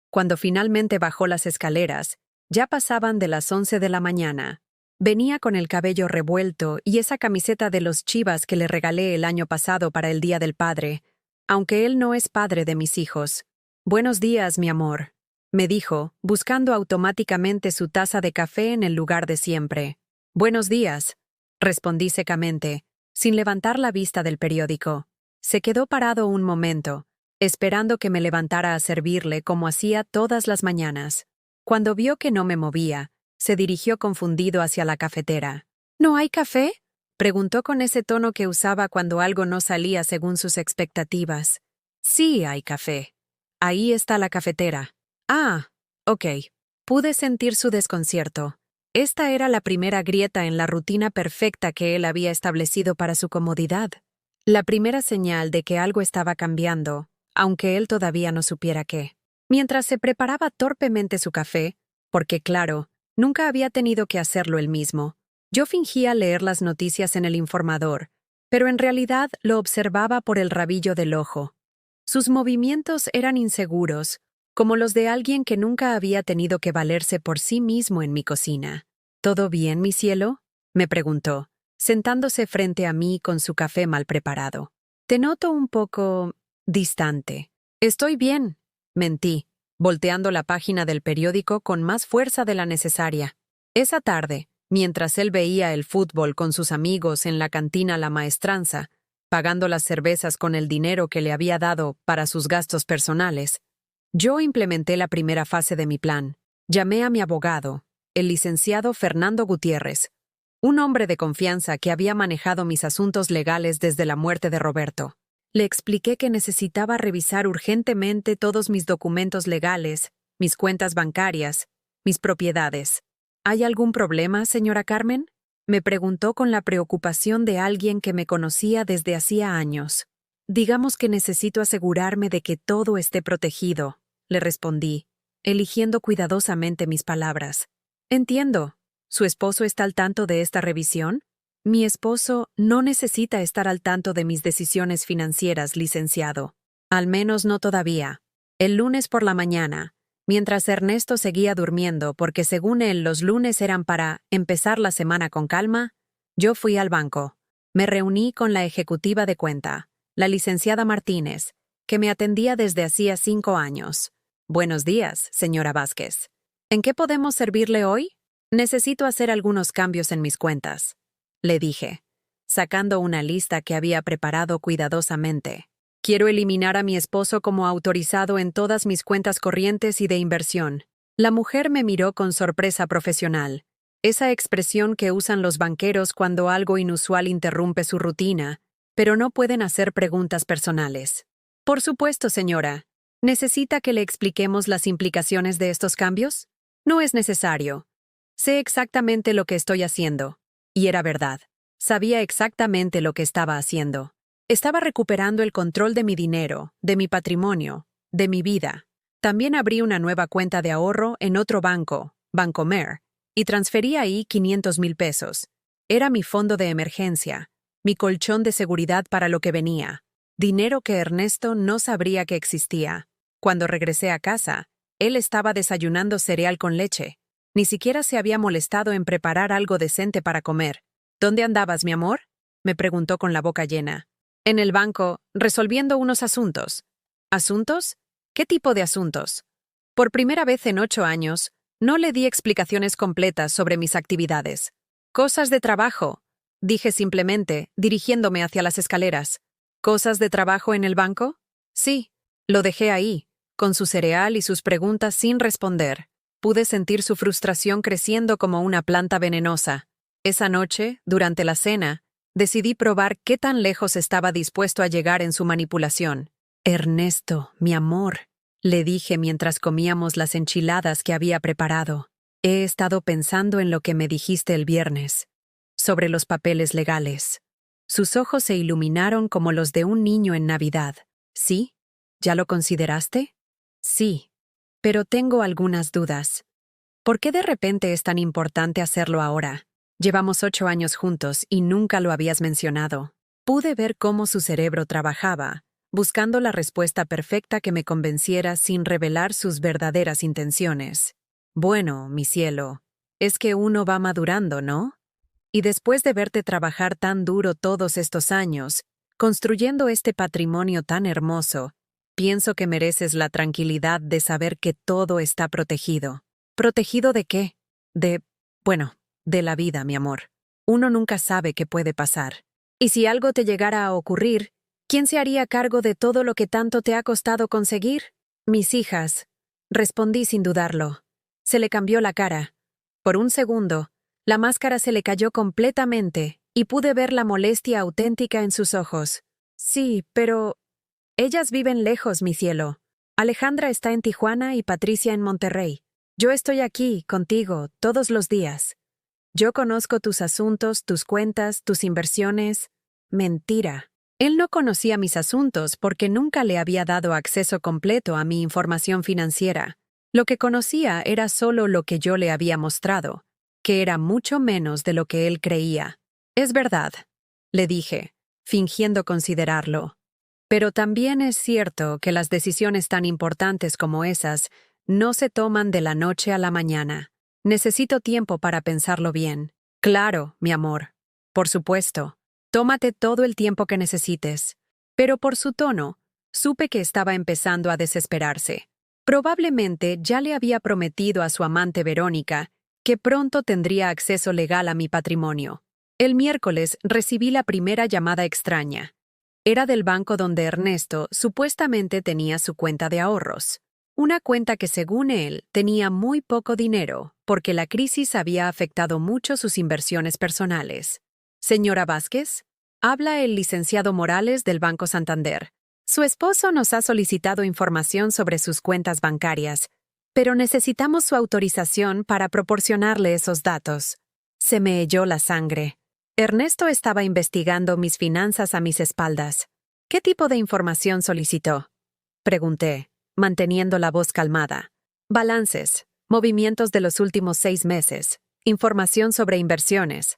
Cuando finalmente bajó las escaleras, ya pasaban de las 11 de la mañana. Venía con el cabello revuelto y esa camiseta de los Chivas que le regalé el año pasado para el Día del Padre, aunque él no es padre de mis hijos. «Buenos días, mi amor», me dijo, buscando automáticamente su taza de café en el lugar de siempre. «Buenos días», respondí secamente, sin levantar la vista del periódico. Se quedó parado un momento, esperando que me levantara a servirle como hacía todas las mañanas. Cuando vio que no me movía, se dirigió confundido hacia la cafetera. «¿No hay café?», preguntó con ese tono que usaba cuando algo no salía según sus expectativas. «Sí hay café. Ahí está la cafetera». «Ah, ok». Pude sentir su desconcierto. Esta era la primera grieta en la rutina perfecta que él había establecido para su comodidad. La primera señal de que algo estaba cambiando, aunque él todavía no supiera qué. Mientras se preparaba torpemente su café, porque claro, nunca había tenido que hacerlo él mismo, yo fingía leer las noticias en el informador, pero en realidad lo observaba por el rabillo del ojo. Sus movimientos eran inseguros, como los de alguien que nunca había tenido que valerse por sí mismo en mi cocina. «¿Todo bien, mi cielo?», me preguntó, sentándose frente a mí con su café mal preparado. «Te noto un poco... distante». «Estoy bien», mentí, volteando la página del periódico con más fuerza de la necesaria. Esa tarde, mientras él veía el fútbol con sus amigos en la cantina La Maestranza, pagando las cervezas con el dinero que le había dado para sus gastos personales, yo implementé la primera fase de mi plan. Llamé a mi abogado, el licenciado Fernando Gutiérrez, un hombre de confianza que había manejado mis asuntos legales desde la muerte de Roberto. Le expliqué que necesitaba revisar urgentemente todos mis documentos legales, mis cuentas bancarias, mis propiedades. «¿Hay algún problema, señora Carmen?», me preguntó con la preocupación de alguien que me conocía desde hacía años. «Digamos que necesito asegurarme de que todo esté protegido», le respondí, eligiendo cuidadosamente mis palabras. «Entiendo. ¿Su esposo está al tanto de esta revisión?». Mi esposo no necesita estar al tanto de mis decisiones financieras, licenciado. Al menos no todavía. El lunes por la mañana, mientras Ernesto seguía durmiendo porque según él los lunes eran para empezar la semana con calma, yo fui al banco. Me reuní con la ejecutiva de cuenta, la licenciada Martínez, que me atendía desde hacía 5 años. Buenos días, señora Vázquez. ¿En qué podemos servirle hoy? Necesito hacer algunos cambios en mis cuentas, le dije, sacando una lista que había preparado cuidadosamente. Quiero eliminar a mi esposo como autorizado en todas mis cuentas corrientes y de inversión. La mujer me miró con sorpresa profesional. Esa expresión que usan los banqueros cuando algo inusual interrumpe su rutina, pero no pueden hacer preguntas personales. Por supuesto, señora. ¿Necesita que le expliquemos las implicaciones de estos cambios? No es necesario. Sé exactamente lo que estoy haciendo. Y era verdad. Sabía exactamente lo que estaba haciendo. Estaba recuperando el control de mi dinero, de mi patrimonio, de mi vida. También abrí una nueva cuenta de ahorro en otro banco, Bancomer, y transferí ahí 500,000 pesos. Era mi fondo de emergencia, mi colchón de seguridad para lo que venía. Dinero que Ernesto no sabría que existía. Cuando regresé a casa, él estaba desayunando cereal con leche. Ni siquiera se había molestado en preparar algo decente para comer. ¿Dónde andabas, mi amor?, me preguntó con la boca llena. En el banco, resolviendo unos asuntos. ¿Asuntos? ¿Qué tipo de asuntos? Por primera vez en 8 años, no le di explicaciones completas sobre mis actividades. Cosas de trabajo, dije simplemente, dirigiéndome hacia las escaleras. ¿Cosas de trabajo en el banco? Sí, lo dejé ahí, con su cereal y sus preguntas sin responder. Pude sentir su frustración creciendo como una planta venenosa. Esa noche, durante la cena, decidí probar qué tan lejos estaba dispuesto a llegar en su manipulación. Ernesto, mi amor, le dije mientras comíamos las enchiladas que había preparado. He estado pensando en lo que me dijiste el viernes, sobre los papeles legales. Sus ojos se iluminaron como los de un niño en Navidad. ¿Sí? ¿Ya lo consideraste? Sí, pero tengo algunas dudas. ¿Por qué de repente es tan importante hacerlo ahora? Llevamos 8 años juntos y nunca lo habías mencionado. Pude ver cómo su cerebro trabajaba, buscando la respuesta perfecta que me convenciera sin revelar sus verdaderas intenciones. Bueno, mi cielo, es que uno va madurando, ¿no? Y después de verte trabajar tan duro todos estos años, construyendo este patrimonio tan hermoso, pienso que mereces la tranquilidad de saber que todo está protegido. ¿Protegido de qué? De la vida, mi amor. Uno nunca sabe qué puede pasar. Y si algo te llegara a ocurrir, ¿quién se haría cargo de todo lo que tanto te ha costado conseguir? Mis hijas. Respondí sin dudarlo. Se le cambió la cara. Por un segundo, la máscara se le cayó completamente y pude ver la molestia auténtica en sus ojos. Sí, pero ellas viven lejos, mi cielo. Alejandra está en Tijuana y Patricia en Monterrey. Yo estoy aquí, contigo, todos los días. Yo conozco tus asuntos, tus cuentas, tus inversiones. Mentira. Él no conocía mis asuntos porque nunca le había dado acceso completo a mi información financiera. Lo que conocía era solo lo que yo le había mostrado, que era mucho menos de lo que él creía. Es verdad, le dije, fingiendo considerarlo. Pero también es cierto que las decisiones tan importantes como esas no se toman de la noche a la mañana. Necesito tiempo para pensarlo bien. Claro, mi amor. Por supuesto. Tómate todo el tiempo que necesites. Pero por su tono, supe que estaba empezando a desesperarse. Probablemente ya le había prometido a su amante Verónica que pronto tendría acceso legal a mi patrimonio. El miércoles recibí la primera llamada extraña. Era del banco donde Ernesto supuestamente tenía su cuenta de ahorros. Una cuenta que, según él, tenía muy poco dinero, porque la crisis había afectado mucho sus inversiones personales. Señora Vázquez, habla el licenciado Morales del Banco Santander. Su esposo nos ha solicitado información sobre sus cuentas bancarias, pero necesitamos su autorización para proporcionarle esos datos. Se me heló la sangre. Ernesto estaba investigando mis finanzas a mis espaldas. ¿Qué tipo de información solicitó?, pregunté, manteniendo la voz calmada. Balances, movimientos de los últimos 6 meses, información sobre inversiones.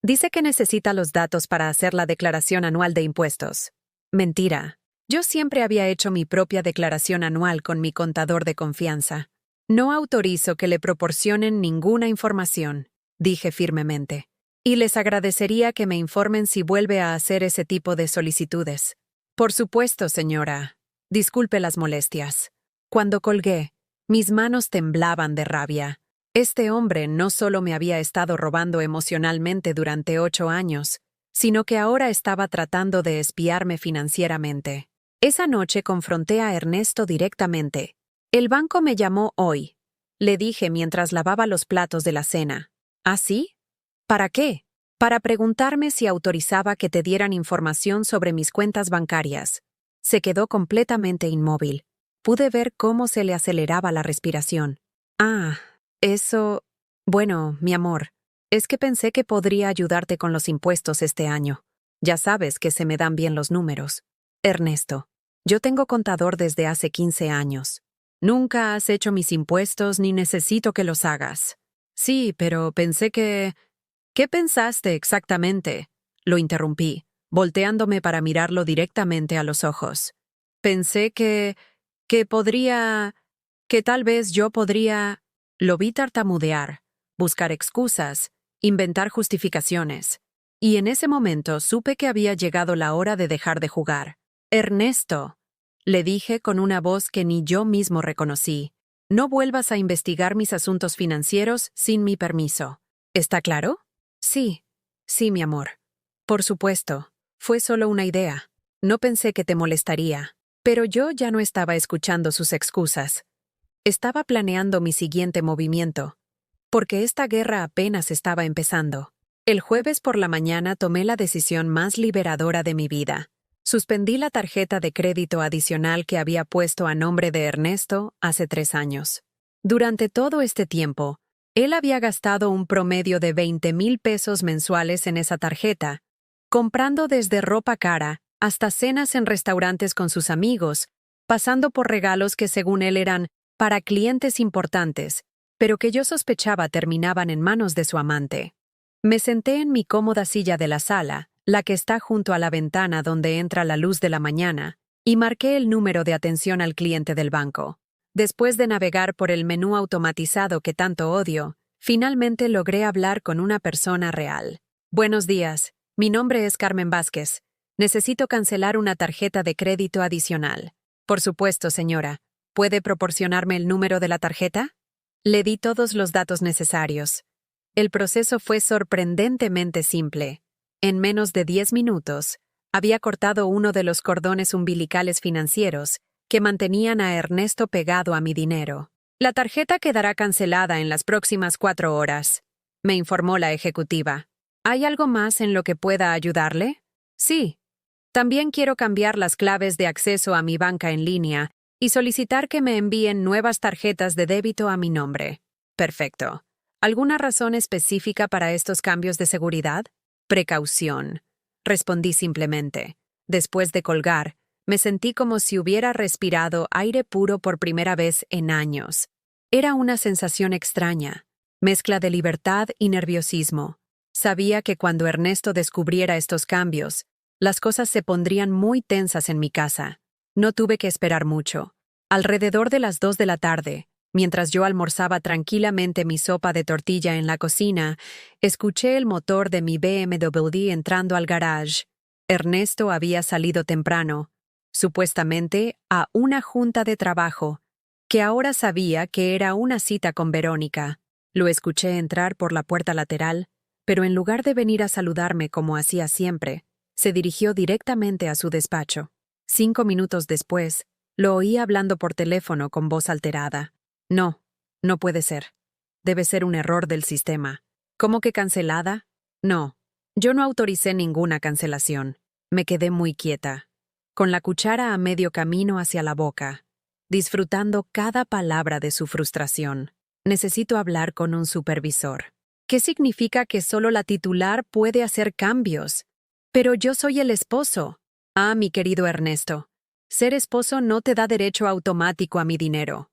Dice que necesita los datos para hacer la declaración anual de impuestos. Mentira. Yo siempre había hecho mi propia declaración anual con mi contador de confianza. No autorizo que le proporcionen ninguna información, dije firmemente. Y les agradecería que me informen si vuelve a hacer ese tipo de solicitudes. Por supuesto, señora. Disculpe las molestias. Cuando colgué, mis manos temblaban de rabia. Este hombre no solo me había estado robando emocionalmente durante 8 años, sino que ahora estaba tratando de espiarme financieramente. Esa noche confronté a Ernesto directamente. El banco me llamó hoy, le dije mientras lavaba los platos de la cena. ¿Ah, sí? ¿Para qué? Para preguntarme si autorizaba que te dieran información sobre mis cuentas bancarias. Se quedó completamente inmóvil. Pude ver cómo se le aceleraba la respiración. Ah, eso... Bueno, mi amor, es que pensé que podría ayudarte con los impuestos este año. Ya sabes que se me dan bien los números. Ernesto, yo tengo contador desde hace 15 años. Nunca has hecho mis impuestos ni necesito que los hagas. Sí, pero pensé que... ¿Qué pensaste exactamente? Lo interrumpí, volteándome para mirarlo directamente a los ojos. Pensé que podría... que tal vez yo podría... Lo vi tartamudear, buscar excusas, inventar justificaciones. Y en ese momento supe que había llegado la hora de dejar de jugar. Ernesto, le dije con una voz que ni yo mismo reconocí, no vuelvas a investigar mis asuntos financieros sin mi permiso. ¿Está claro? Sí, sí, mi amor. Por supuesto, fue solo una idea. No pensé que te molestaría. Pero yo ya no estaba escuchando sus excusas. Estaba planeando mi siguiente movimiento, porque esta guerra apenas estaba empezando. El jueves por la mañana tomé la decisión más liberadora de mi vida. Suspendí la tarjeta de crédito adicional que había puesto a nombre de Ernesto hace 3 años. Durante todo este tiempo, él había gastado un promedio de 20,000 pesos mensuales en esa tarjeta, comprando desde ropa cara hasta cenas en restaurantes con sus amigos, pasando por regalos que según él eran para clientes importantes, pero que yo sospechaba terminaban en manos de su amante. Me senté en mi cómoda silla de la sala, la que está junto a la ventana donde entra la luz de la mañana, y marqué el número de atención al cliente del banco. Después de navegar por el menú automatizado que tanto odio, finalmente logré hablar con una persona real. Buenos días, mi nombre es Carmen Vázquez. Necesito cancelar una tarjeta de crédito adicional. Por supuesto, señora. ¿Puede proporcionarme el número de la tarjeta? Le di todos los datos necesarios. El proceso fue sorprendentemente simple. En menos de 10 minutos, había cortado uno de los cordones umbilicales financieros que mantenían a Ernesto pegado a mi dinero. La tarjeta quedará cancelada en las próximas 4 horas, me informó la ejecutiva. ¿Hay algo más en lo que pueda ayudarle? Sí. También quiero cambiar las claves de acceso a mi banca en línea y solicitar que me envíen nuevas tarjetas de débito a mi nombre. Perfecto. ¿Alguna razón específica para estos cambios de seguridad? Precaución. Respondí simplemente. Después de colgar, me sentí como si hubiera respirado aire puro por primera vez en años. Era una sensación extraña, mezcla de libertad y nerviosismo. Sabía que cuando Ernesto descubriera estos cambios, las cosas se pondrían muy tensas en mi casa. No tuve que esperar mucho. Alrededor de las 2 de la tarde, mientras yo almorzaba tranquilamente mi sopa de tortilla en la cocina, escuché el motor de mi BMW entrando al garage. Ernesto había salido temprano, supuestamente a una junta de trabajo, que ahora sabía que era una cita con Verónica. Lo escuché entrar por la puerta lateral, pero en lugar de venir a saludarme como hacía siempre, se dirigió directamente a su despacho. 5 minutos después, lo oí hablando por teléfono con voz alterada. No, no puede ser. Debe ser un error del sistema. ¿Cómo que cancelada? No, yo no autoricé ninguna cancelación. Me quedé muy quieta, con la cuchara a medio camino hacia la boca, disfrutando cada palabra de su frustración. Necesito hablar con un supervisor. ¿Qué significa que solo la titular puede hacer cambios? Pero yo soy el esposo. Ah, mi querido Ernesto, ser esposo no te da derecho automático a mi dinero.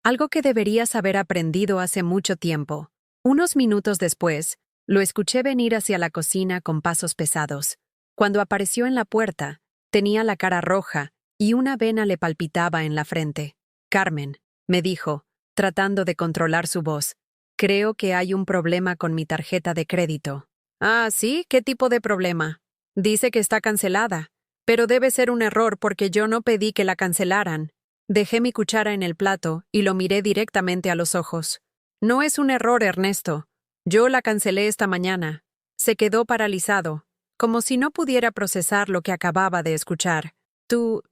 Algo que deberías haber aprendido hace mucho tiempo. Unos minutos después, Lo escuché venir hacia la cocina con pasos pesados. Cuando apareció en la puerta, tenía la cara roja y una vena le palpitaba en la frente. Carmen, me dijo, tratando de controlar su voz, creo que hay un problema con mi tarjeta de crédito. Ah, ¿sí? ¿Qué tipo de problema? Dice que está cancelada, pero debe ser un error porque yo no pedí que la cancelaran. Dejé mi cuchara en el plato y lo miré directamente a los ojos. No es un error, Ernesto. Yo la cancelé esta mañana. Se quedó paralizado, como si no pudiera procesar lo que acababa de escuchar. ¿Tú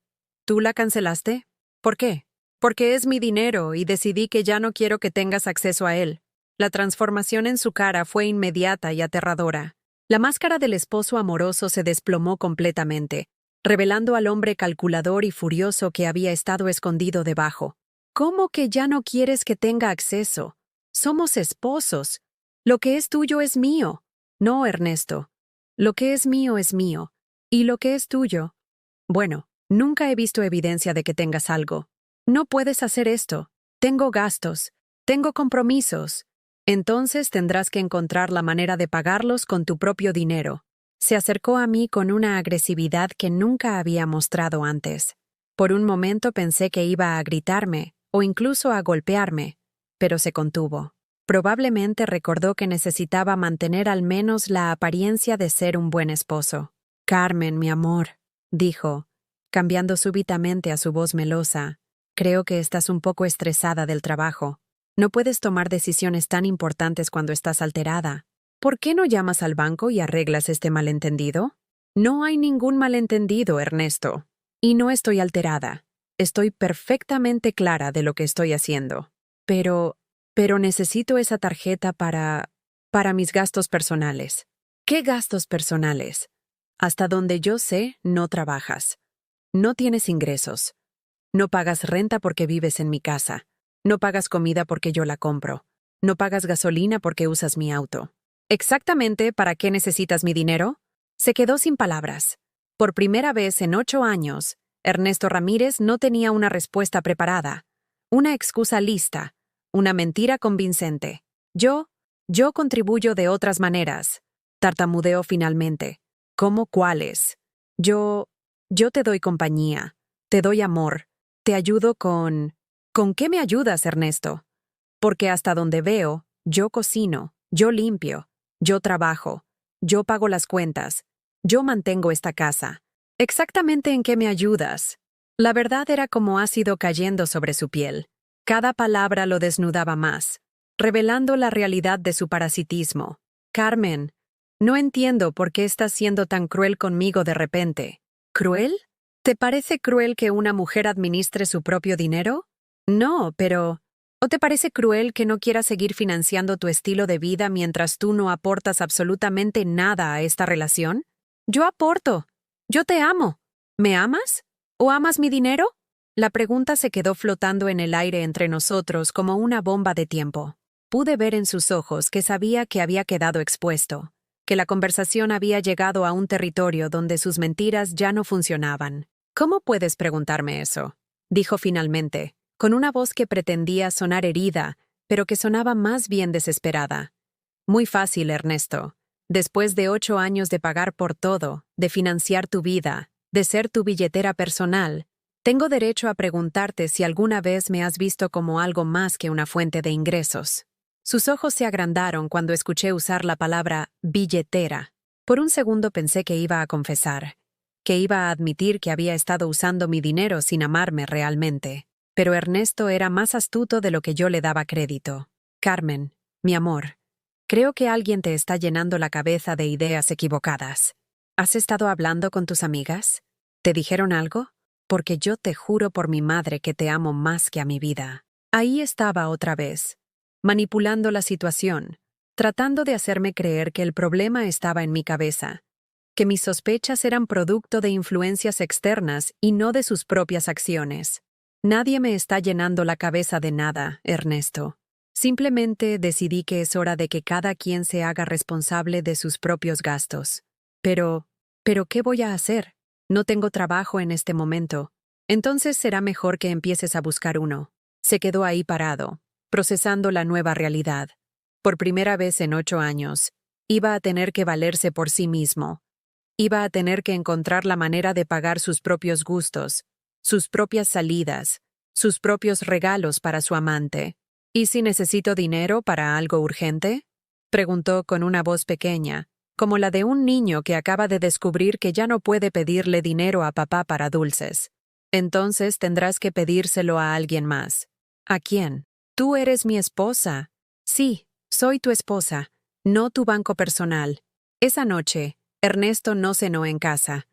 la cancelaste? ¿Por qué? Porque es mi dinero y decidí que ya no quiero que tengas acceso a él. La transformación en su cara fue inmediata y aterradora. La máscara del esposo amoroso se desplomó completamente, revelando al hombre calculador y furioso que había estado escondido debajo. ¿Cómo que ya no quieres que tenga acceso? Somos esposos. Lo que es tuyo es mío. No, Ernesto. Lo que es mío es mío. ¿Y lo que es tuyo? Bueno, nunca he visto evidencia de que tengas algo. No puedes hacer esto. Tengo gastos. Tengo compromisos. Entonces tendrás que encontrar la manera de pagarlos con tu propio dinero. Se acercó a mí con una agresividad que nunca había mostrado antes. Por un momento pensé que iba a gritarme, o incluso a golpearme, pero se contuvo. Probablemente recordó que necesitaba mantener al menos la apariencia de ser un buen esposo. Carmen, mi amor, dijo, cambiando súbitamente a su voz melosa, creo que estás un poco estresada del trabajo. No puedes tomar decisiones tan importantes cuando estás alterada. ¿Por qué no llamas al banco y arreglas este malentendido? No hay ningún malentendido, Ernesto. Y no estoy alterada. Estoy perfectamente clara de lo que estoy haciendo. Pero necesito esa tarjeta para mis gastos personales. ¿Qué gastos personales? Hasta donde yo sé, no trabajas. No tienes ingresos. No pagas renta porque vives en mi casa. No pagas comida porque yo la compro. No pagas gasolina porque usas mi auto. ¿Exactamente para qué necesitas mi dinero? Se quedó sin palabras. Por primera vez en 8 años, Ernesto Ramírez no tenía una respuesta preparada, una excusa lista, una mentira convincente. Yo contribuyo de otras maneras. Tartamudeó finalmente. ¿Cómo cuáles? Yo te doy compañía, te doy amor, te ayudo con... ¿Con qué me ayudas, Ernesto? Porque hasta donde veo, yo cocino, yo limpio, yo trabajo, yo pago las cuentas, yo mantengo esta casa. ¿Exactamente en qué me ayudas? La verdad era como ácido cayendo sobre su piel. Cada palabra lo desnudaba más, revelando la realidad de su parasitismo. Carmen, no entiendo por qué estás siendo tan cruel conmigo de repente. ¿Cruel? ¿Te parece cruel que una mujer administre su propio dinero? No, pero... ¿O te parece cruel que no quieras seguir financiando tu estilo de vida mientras tú no aportas absolutamente nada a esta relación? Yo aporto. Yo te amo. ¿Me amas? ¿O amas mi dinero? La pregunta se quedó flotando en el aire entre nosotros como una bomba de tiempo. Pude ver en sus ojos que sabía que había quedado expuesto, que la conversación había llegado a un territorio donde sus mentiras ya no funcionaban. ¿Cómo puedes preguntarme eso? Dijo finalmente, con una voz que pretendía sonar herida, pero que sonaba más bien desesperada. Muy fácil, Ernesto. Después de 8 años de pagar por todo, de financiar tu vida, de ser tu billetera personal, tengo derecho a preguntarte si alguna vez me has visto como algo más que una fuente de ingresos. Sus ojos se agrandaron cuando escuché usar la palabra billetera. Por un segundo pensé que iba a confesar, que iba a admitir que había estado usando mi dinero sin amarme realmente. Pero Ernesto era más astuto de lo que yo le daba crédito. Carmen, mi amor, creo que alguien te está llenando la cabeza de ideas equivocadas. ¿Has estado hablando con tus amigas? ¿Te dijeron algo? Porque yo te juro por mi madre que te amo más que a mi vida. Ahí estaba otra vez, manipulando la situación, tratando de hacerme creer que el problema estaba en mi cabeza, que mis sospechas eran producto de influencias externas y no de sus propias acciones. Nadie me está llenando la cabeza de nada, Ernesto. Simplemente decidí que es hora de que cada quien se haga responsable de sus propios gastos. Pero, ¿qué voy a hacer? No tengo trabajo en este momento. Entonces será mejor que empieces a buscar uno. Se quedó ahí parado, procesando la nueva realidad. Por primera vez en 8 años, Iba a tener que valerse por sí mismo. Iba a tener que encontrar la manera de pagar sus propios gustos, sus propias salidas, sus propios regalos para su amante. ¿Y si necesito dinero para algo urgente? Preguntó con una voz pequeña, como la de un niño que acaba de descubrir que ya no puede pedirle dinero a papá para dulces. Entonces tendrás que pedírselo a alguien más. ¿A quién? Tú eres mi esposa. Sí, soy tu esposa, no tu banco personal. Esa noche, Ernesto no cenó en casa.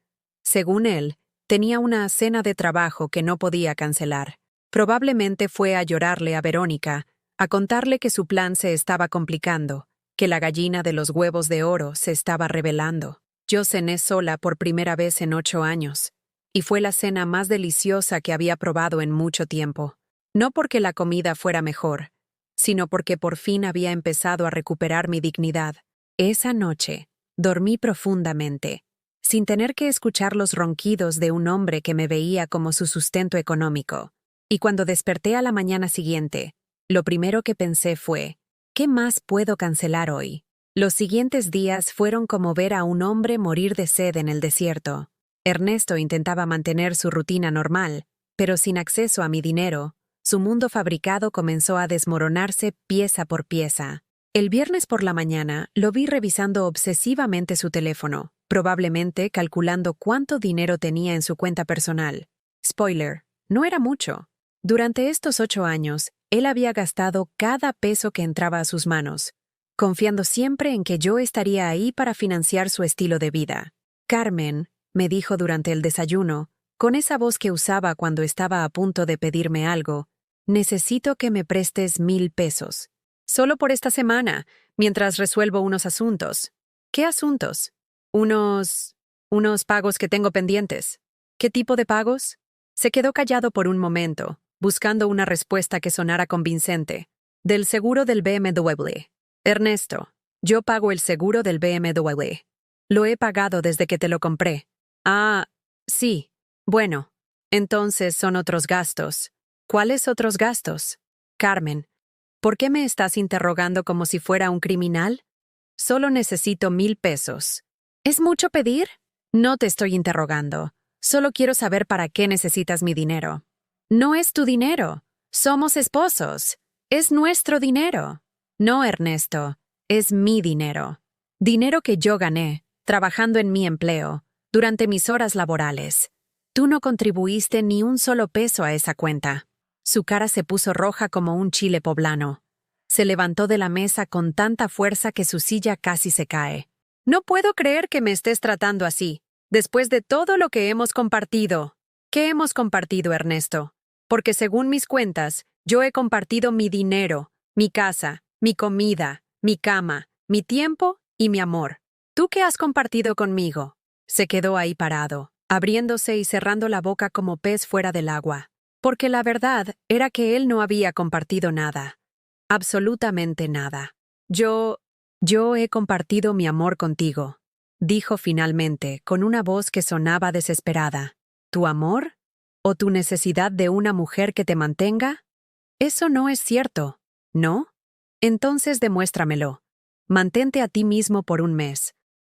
Según él, tenía una cena de trabajo que no podía cancelar. Probablemente fue a llorarle a Verónica, a contarle que su plan se estaba complicando, que la gallina de los huevos de oro se estaba revelando. Yo cené sola por primera vez en 8 años, y fue la cena más deliciosa que había probado en mucho tiempo. No porque la comida fuera mejor, sino porque por fin había empezado a recuperar mi dignidad. Esa noche, dormí profundamente, sin tener que escuchar los ronquidos de un hombre que me veía como su sustento económico. Y cuando desperté a la mañana siguiente, lo primero que pensé fue, ¿qué más puedo cancelar hoy? Los siguientes días fueron como ver a un hombre morir de sed en el desierto. Ernesto intentaba mantener su rutina normal, pero sin acceso a mi dinero, su mundo fabricado comenzó a desmoronarse pieza por pieza. El viernes por la mañana lo vi revisando obsesivamente su teléfono, probablemente calculando cuánto dinero tenía en su cuenta personal. Spoiler, no era mucho. Durante estos 8 años, él había gastado cada peso que entraba a sus manos, confiando siempre en que yo estaría ahí para financiar su estilo de vida. Carmen, me dijo durante el desayuno, con esa voz que usaba cuando estaba a punto de pedirme algo, necesito que me prestes 1,000 pesos. Solo por esta semana, mientras resuelvo unos asuntos. ¿Qué asuntos? Unos pagos que tengo pendientes. ¿Qué tipo de pagos? Se quedó callado por un momento, buscando una respuesta que sonara convincente. Del seguro del BMW. Ernesto, yo pago el seguro del BMW. Lo he pagado desde que te lo compré. Ah, sí. Bueno, entonces son otros gastos. ¿Cuáles otros gastos? Carmen, ¿por qué me estás interrogando como si fuera un criminal? Solo necesito 1,000 pesos. ¿Es mucho pedir? No te estoy interrogando. Solo quiero saber para qué necesitas mi dinero. No es tu dinero. Somos esposos. Es nuestro dinero. No, Ernesto. Es mi dinero. Dinero que yo gané, trabajando en mi empleo, durante mis horas laborales. Tú no contribuiste ni un solo peso a esa cuenta. Su cara se puso roja como un chile poblano. Se levantó de la mesa con tanta fuerza que su silla casi se cae. No puedo creer que me estés tratando así, después de todo lo que hemos compartido. ¿Qué hemos compartido, Ernesto? Porque según mis cuentas, yo he compartido mi dinero, mi casa, mi comida, mi cama, mi tiempo y mi amor. ¿Tú qué has compartido conmigo? Se quedó ahí parado, abriéndose y cerrando la boca como pez fuera del agua. Porque la verdad era que él no había compartido nada. Absolutamente nada. Yo he compartido mi amor contigo, dijo finalmente, con una voz que sonaba desesperada. ¿Tu amor? ¿O tu necesidad de una mujer que te mantenga? Eso no es cierto, ¿no? Entonces demuéstramelo. Mantente a ti mismo por un mes.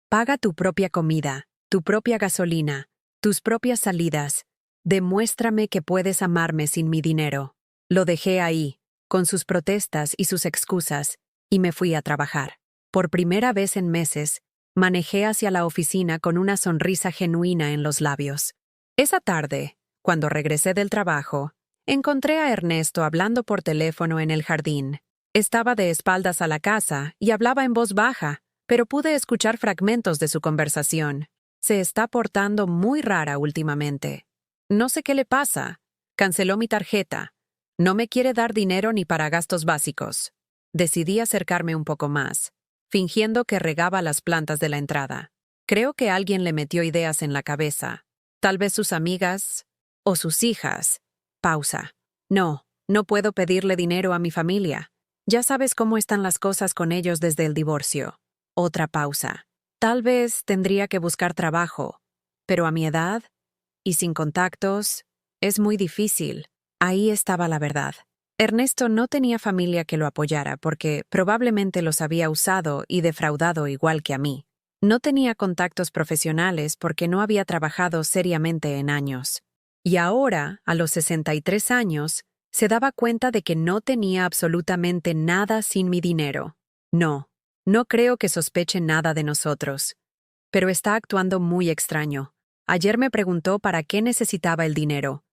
Paga tu propia comida, tu propia gasolina, tus propias salidas. Demuéstrame que puedes amarme sin mi dinero. Lo dejé ahí, con sus protestas y sus excusas, y me fui a trabajar. Por primera vez en meses, manejé hacia la oficina con una sonrisa genuina en los labios. Esa tarde, cuando regresé del trabajo, encontré a Ernesto hablando por teléfono en el jardín. Estaba de espaldas a la casa y hablaba en voz baja, pero pude escuchar fragmentos de su conversación. Se está portando muy rara últimamente. No sé qué le pasa. Canceló mi tarjeta. No me quiere dar dinero ni para gastos básicos. Decidí acercarme un poco más, fingiendo que regaba las plantas de la entrada. Creo que alguien le metió ideas en la cabeza. Tal vez sus amigas o sus hijas. Pausa. No puedo pedirle dinero a mi familia. Ya sabes cómo están las cosas con ellos desde el divorcio. Otra pausa. Tal vez tendría que buscar trabajo, pero a mi edad y sin contactos, es muy difícil. Ahí estaba la verdad. Ernesto no tenía familia que lo apoyara porque probablemente los había usado y defraudado igual que a mí. No tenía contactos profesionales porque no había trabajado seriamente en años. Y ahora, a los 63 años, se daba cuenta de que no tenía absolutamente nada sin mi dinero. No, no creo que sospeche nada de nosotros. Pero está actuando muy extraño. Ayer me preguntó para qué necesitaba el dinero.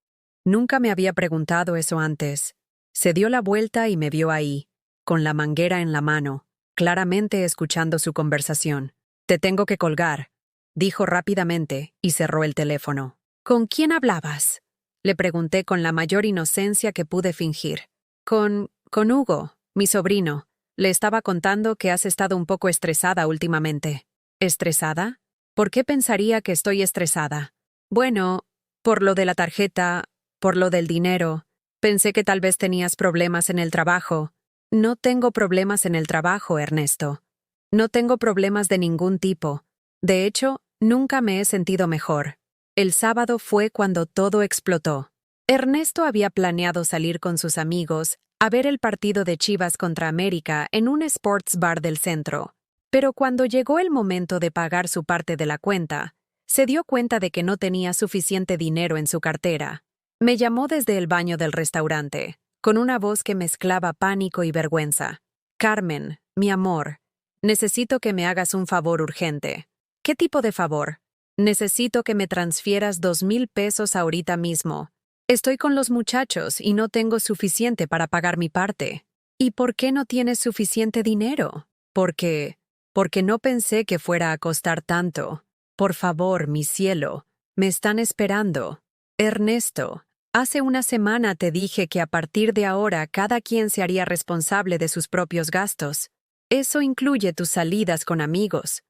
Nunca me había preguntado eso antes. Se dio la vuelta y me vio ahí, con la manguera en la mano, claramente escuchando su conversación. «Te tengo que colgar», dijo rápidamente y cerró el teléfono. «¿Con quién hablabas?», le pregunté con la mayor inocencia que pude fingir. Con Hugo, mi sobrino. Le estaba contando que has estado un poco estresada últimamente». «¿Estresada? ¿Por qué pensaría que estoy estresada?» «Bueno, por lo de la tarjeta, por lo del dinero. Pensé que tal vez tenías problemas en el trabajo». «No tengo problemas en el trabajo, Ernesto. No tengo problemas de ningún tipo. De hecho, nunca me he sentido mejor. El sábado fue cuando todo explotó». Ernesto había planeado salir con sus amigos a ver el partido de Chivas contra América en un sports bar del centro. Pero cuando llegó el momento de pagar su parte de la cuenta, se dio cuenta de que no tenía suficiente dinero en su cartera. Me llamó desde el baño del restaurante, con una voz que mezclaba pánico y vergüenza. «Carmen, mi amor, necesito que me hagas un favor urgente». «¿Qué tipo de favor?» «Necesito que me transfieras 2,000 pesos ahorita mismo. Estoy con los muchachos y no tengo suficiente para pagar mi parte». «¿Y por qué no tienes suficiente dinero?» Porque no pensé que fuera a costar tanto. Por favor, mi cielo, me están esperando». «Ernesto, hace una semana te dije que a partir de ahora cada quien se haría responsable de sus propios gastos. Eso incluye tus salidas con amigos».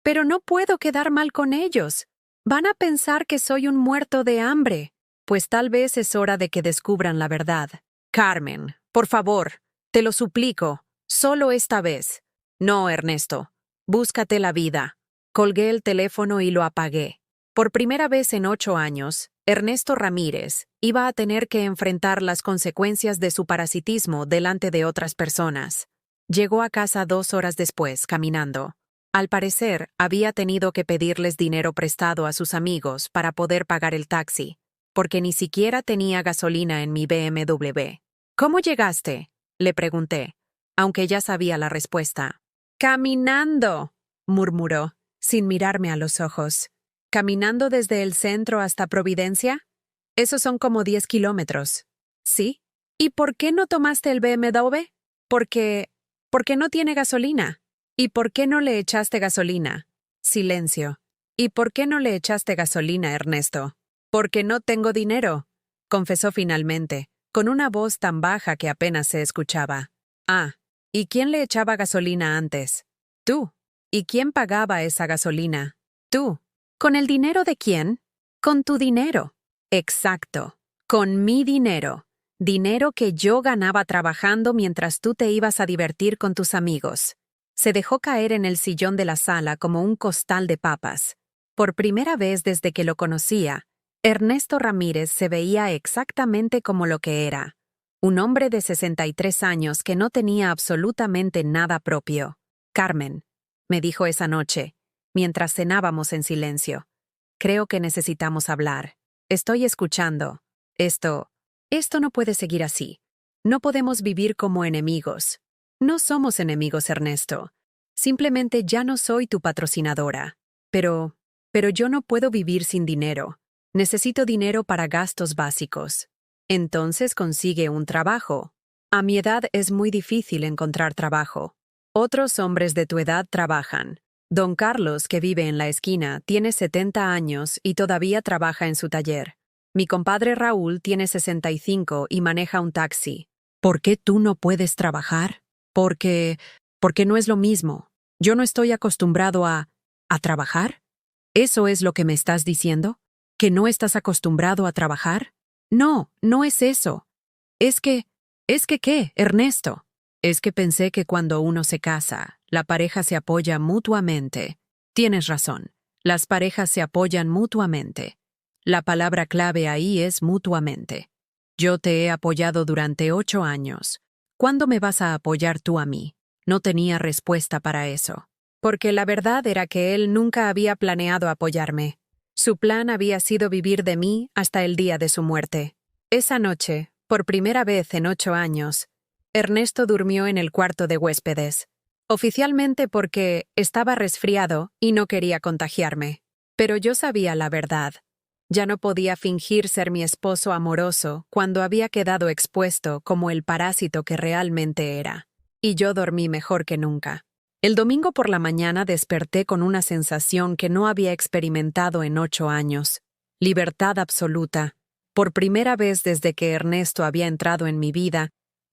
«Pero no puedo quedar mal con ellos. Van a pensar que soy un muerto de hambre». «Pues tal vez es hora de que descubran la verdad». «Carmen, por favor, te lo suplico, solo esta vez». «No, Ernesto, búscate la vida». Colgué el teléfono y lo apagué. Por primera vez en 8 años, Ernesto Ramírez iba a tener que enfrentar las consecuencias de su parasitismo delante de otras personas. Llegó a casa 2 horas después, caminando. Al parecer, había tenido que pedirles dinero prestado a sus amigos para poder pagar el taxi, porque ni siquiera tenía gasolina en mi BMW. «¿Cómo llegaste?», le pregunté, aunque ya sabía la respuesta. «Caminando», murmuró, sin mirarme a los ojos. «¿Caminando desde el centro hasta Providencia? Esos son como 10 kilómetros». «¿Sí? ¿Y por qué no tomaste el BMW?» Porque no tiene gasolina». «¿Y por qué no le echaste gasolina?» Silencio. «¿Y por qué no le echaste gasolina, Ernesto?» «Porque no tengo dinero», confesó finalmente, con una voz tan baja que apenas se escuchaba. «Ah, ¿y quién le echaba gasolina antes?» «Tú». «¿Y quién pagaba esa gasolina?» «Tú». «¿Con el dinero de quién?» «Con tu dinero». «Exacto. Con mi dinero. Dinero que yo ganaba trabajando mientras tú te ibas a divertir con tus amigos». Se dejó caer en el sillón de la sala como un costal de papas. Por primera vez desde que lo conocía, Ernesto Ramírez se veía exactamente como lo que era. Un hombre de 63 años que no tenía absolutamente nada propio. «Carmen», me dijo esa noche, mientras cenábamos en silencio. «Creo que necesitamos hablar. Estoy escuchando. Esto no puede seguir así. No podemos vivir como enemigos». «No somos enemigos, Ernesto. Simplemente ya no soy tu patrocinadora. Pero yo no puedo vivir sin dinero. Necesito dinero para gastos básicos». «Entonces consigue un trabajo». «A mi edad es muy difícil encontrar trabajo. Otros hombres de tu edad trabajan. Don Carlos, que vive en la esquina, tiene 70 años y todavía trabaja en su taller. Mi compadre Raúl tiene 65 y maneja un taxi». «¿Por qué tú no puedes trabajar?» Porque no es lo mismo. Yo no estoy acostumbrado a trabajar». ¿Eso es lo que me estás diciendo? ¿Que no estás acostumbrado a trabajar? No, no es eso. Es que ¿qué, Ernesto? Es que pensé que cuando uno se casa, la pareja se apoya mutuamente. Tienes razón. Las parejas se apoyan mutuamente. La palabra clave ahí es mutuamente. Yo te he apoyado durante 8 años. ¿Cuándo me vas a apoyar tú a mí? No tenía respuesta para eso. Porque la verdad era que él nunca había planeado apoyarme. Su plan había sido vivir de mí hasta el día de su muerte. Esa noche, por primera vez en 8 años, Ernesto durmió en el cuarto de huéspedes. Oficialmente porque estaba resfriado y no quería contagiarme. Pero yo sabía la verdad. Ya no podía fingir ser mi esposo amoroso cuando había quedado expuesto como el parásito que realmente era. Y yo dormí mejor que nunca. El domingo por la mañana desperté con una sensación que no había experimentado en 8 años. Libertad absoluta. Por primera vez desde que Ernesto había entrado en mi vida,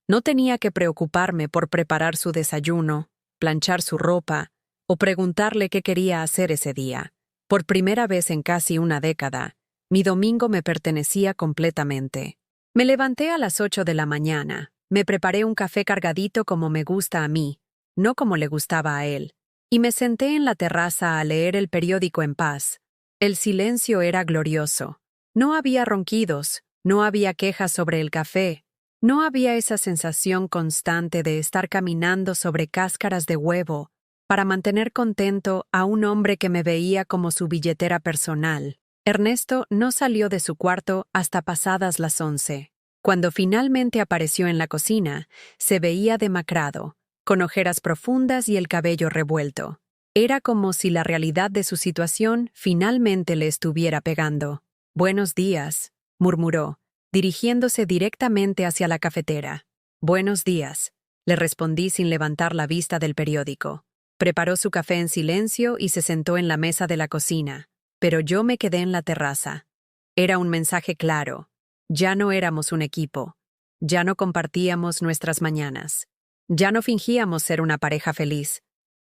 no tenía que preocuparme por preparar su desayuno, planchar su ropa o preguntarle qué quería hacer ese día. Por primera vez en casi una década, mi domingo me pertenecía completamente. Me levanté a las 8 de la mañana, me preparé un café cargadito como me gusta a mí, no como le gustaba a él, y me senté en la terraza a leer el periódico en paz. El silencio era glorioso. No había ronquidos, no había quejas sobre el café, no había esa sensación constante de estar caminando sobre cáscaras de huevo para mantener contento a un hombre que me veía como su billetera personal. Ernesto no salió de su cuarto hasta pasadas las 11. Cuando finalmente apareció en la cocina, se veía demacrado, con ojeras profundas y el cabello revuelto. Era como si la realidad de su situación finalmente le estuviera pegando. «Buenos días», murmuró, dirigiéndose directamente hacia la cafetera. «Buenos días», le respondí sin levantar la vista del periódico. Preparó su café en silencio y se sentó en la mesa de la cocina, pero yo me quedé en la terraza. Era un mensaje claro. Ya no éramos un equipo. Ya no compartíamos nuestras mañanas. Ya no fingíamos ser una pareja feliz.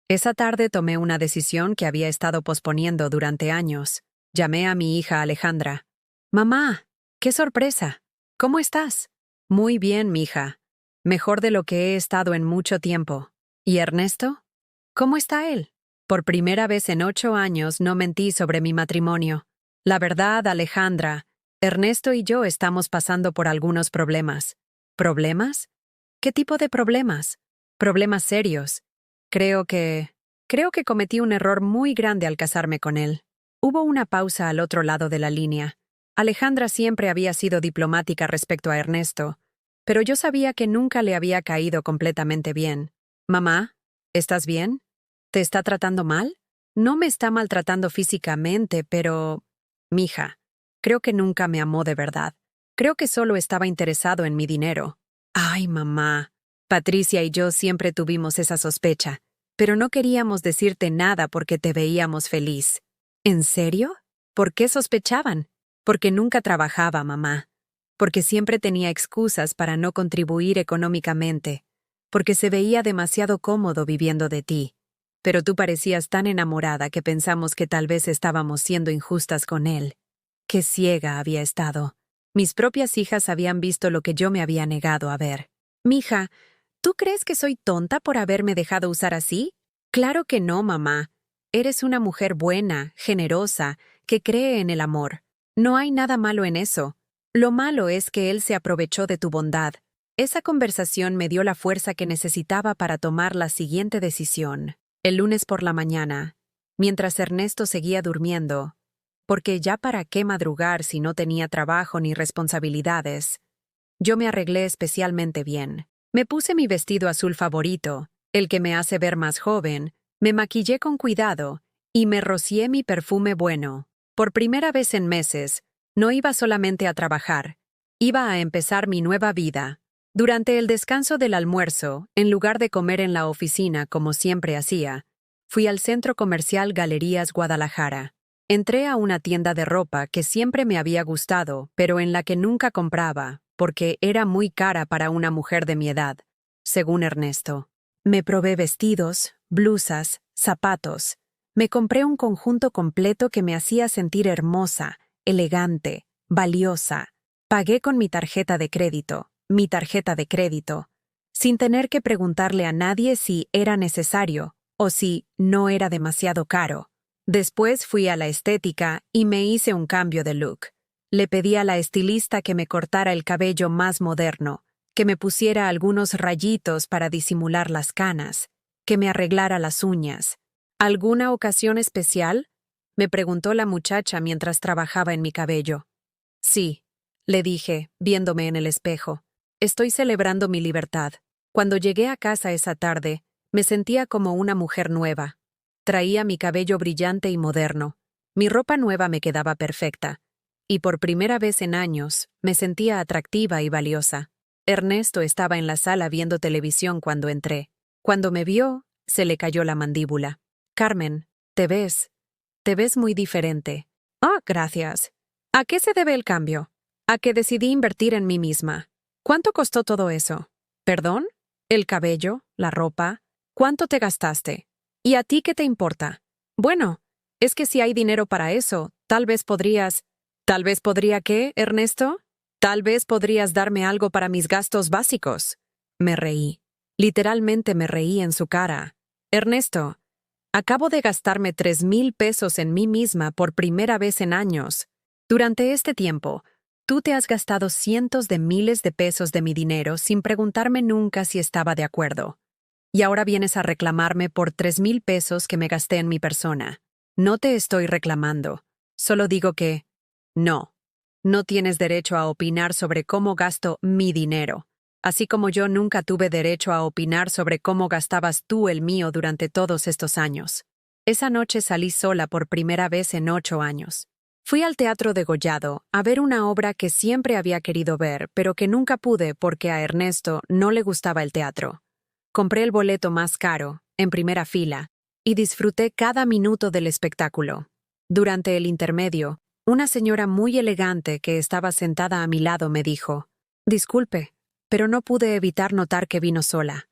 Esa tarde tomé una decisión que había estado posponiendo durante años. Llamé a mi hija Alejandra. «Mamá, qué sorpresa. ¿Cómo estás?» «Muy bien, mija. Mejor de lo que he estado en mucho tiempo. ¿Y Ernesto? ¿Cómo está él?» Por primera vez en 8 años no mentí sobre mi matrimonio. La verdad, Alejandra, Ernesto y yo estamos pasando por algunos problemas. ¿Problemas? ¿Qué tipo de problemas? Problemas serios. Creo que cometí un error muy grande al casarme con él. Hubo una pausa al otro lado de la línea. Alejandra siempre había sido diplomática respecto a Ernesto, pero yo sabía que nunca le había caído completamente bien. «Mamá, ¿estás bien? ¿Te está tratando mal?» «No me está maltratando físicamente, pero... Mija, creo que nunca me amó de verdad. Creo que solo estaba interesado en mi dinero». «Ay, mamá. Patricia y yo siempre tuvimos esa sospecha, pero no queríamos decirte nada porque te veíamos feliz». «¿En serio? ¿Por qué sospechaban?» «Porque nunca trabajaba, mamá. Porque siempre tenía excusas para no contribuir económicamente. Porque se veía demasiado cómodo viviendo de ti. Pero tú parecías tan enamorada que pensamos que tal vez estábamos siendo injustas con él. Qué ciega había estado. Mis propias hijas habían visto lo que yo me había negado a ver». «Mija, ¿tú crees que soy tonta por haberme dejado usar así?» «Claro que no, mamá. Eres una mujer buena, generosa, que cree en el amor. No hay nada malo en eso. Lo malo es que él se aprovechó de tu bondad». Esa conversación me dio la fuerza que necesitaba para tomar la siguiente decisión. El lunes por la mañana, mientras Ernesto seguía durmiendo, porque ya para qué madrugar si no tenía trabajo ni responsabilidades, yo me arreglé especialmente bien. Me puse mi vestido azul favorito, el que me hace ver más joven, me maquillé con cuidado y me rocié mi perfume bueno. Por primera vez en meses, no iba solamente a trabajar, iba a empezar mi nueva vida. Durante el descanso del almuerzo, en lugar de comer en la oficina como siempre hacía, fui al centro comercial Galerías Guadalajara. Entré a una tienda de ropa que siempre me había gustado, pero en la que nunca compraba, porque era muy cara para una mujer de mi edad, según Ernesto. Me probé vestidos, blusas, zapatos. Me compré un conjunto completo que me hacía sentir hermosa, elegante, valiosa. Pagué con mi tarjeta de crédito, sin tener que preguntarle a nadie si era necesario o si no era demasiado caro. Después fui a la estética y me hice un cambio de look. Le pedí a la estilista que me cortara el cabello más moderno, que me pusiera algunos rayitos para disimular las canas, que me arreglara las uñas. ¿Alguna ocasión especial?, me preguntó la muchacha mientras trabajaba en mi cabello. Sí, le dije, viéndome en el espejo. Estoy celebrando mi libertad. Cuando llegué a casa esa tarde, me sentía como una mujer nueva. Traía mi cabello brillante y moderno. Mi ropa nueva me quedaba perfecta. Y por primera vez en años, me sentía atractiva y valiosa. Ernesto estaba en la sala viendo televisión cuando entré. Cuando me vio, se le cayó la mandíbula. Carmen, te ves muy diferente. Ah, gracias. ¿A qué se debe el cambio? A que decidí invertir en mí misma. ¿Cuánto costó todo eso? ¿Perdón? ¿El cabello? ¿La ropa? ¿Cuánto te gastaste? ¿Y a ti qué te importa? Bueno, es que si hay dinero para eso, tal vez podrías... ¿Tal vez podría qué, Ernesto? Tal vez podrías darme algo para mis gastos básicos. Me reí. Literalmente me reí en su cara. Ernesto, acabo de gastarme 3,000 pesos en mí misma por primera vez en años. Durante este tiempo, tú te has gastado cientos de miles de pesos de mi dinero sin preguntarme nunca si estaba de acuerdo. Y ahora vienes a reclamarme por 3,000 pesos que me gasté en mi persona. No te estoy reclamando. Solo digo que... no tienes derecho a opinar sobre cómo gasto mi dinero. Así como yo nunca tuve derecho a opinar sobre cómo gastabas tú el mío durante todos estos años. Esa noche salí sola por primera vez en 8 años. Fui al Teatro Degollado a ver una obra que siempre había querido ver, pero que nunca pude porque a Ernesto no le gustaba el teatro. Compré el boleto más caro, en primera fila, y disfruté cada minuto del espectáculo. Durante el intermedio, una señora muy elegante que estaba sentada a mi lado me dijo: «Disculpe, pero no pude evitar notar que vino sola».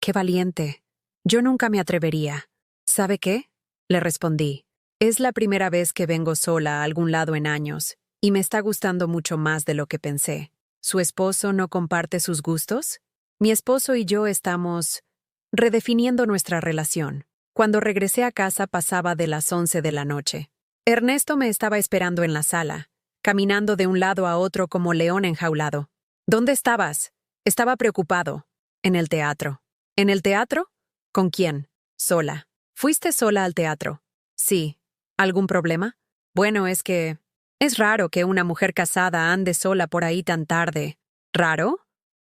«Qué valiente. Yo nunca me atrevería». «¿Sabe qué?», le respondí. «Es la primera vez que vengo sola a algún lado en años, y me está gustando mucho más de lo que pensé». «¿Su esposo no comparte sus gustos?». «Mi esposo y yo estamos redefiniendo nuestra relación». Cuando regresé a casa pasaba de las 11 de la noche. Ernesto me estaba esperando en la sala, caminando de un lado a otro como león enjaulado. «¿Dónde estabas?». Estaba preocupado. «En el teatro». «¿En el teatro? ¿Con quién?». «Sola». «¿Fuiste sola al teatro?». «Sí». «¿Algún problema?». «Bueno, es que... es raro que una mujer casada ande sola por ahí tan tarde». «¿Raro?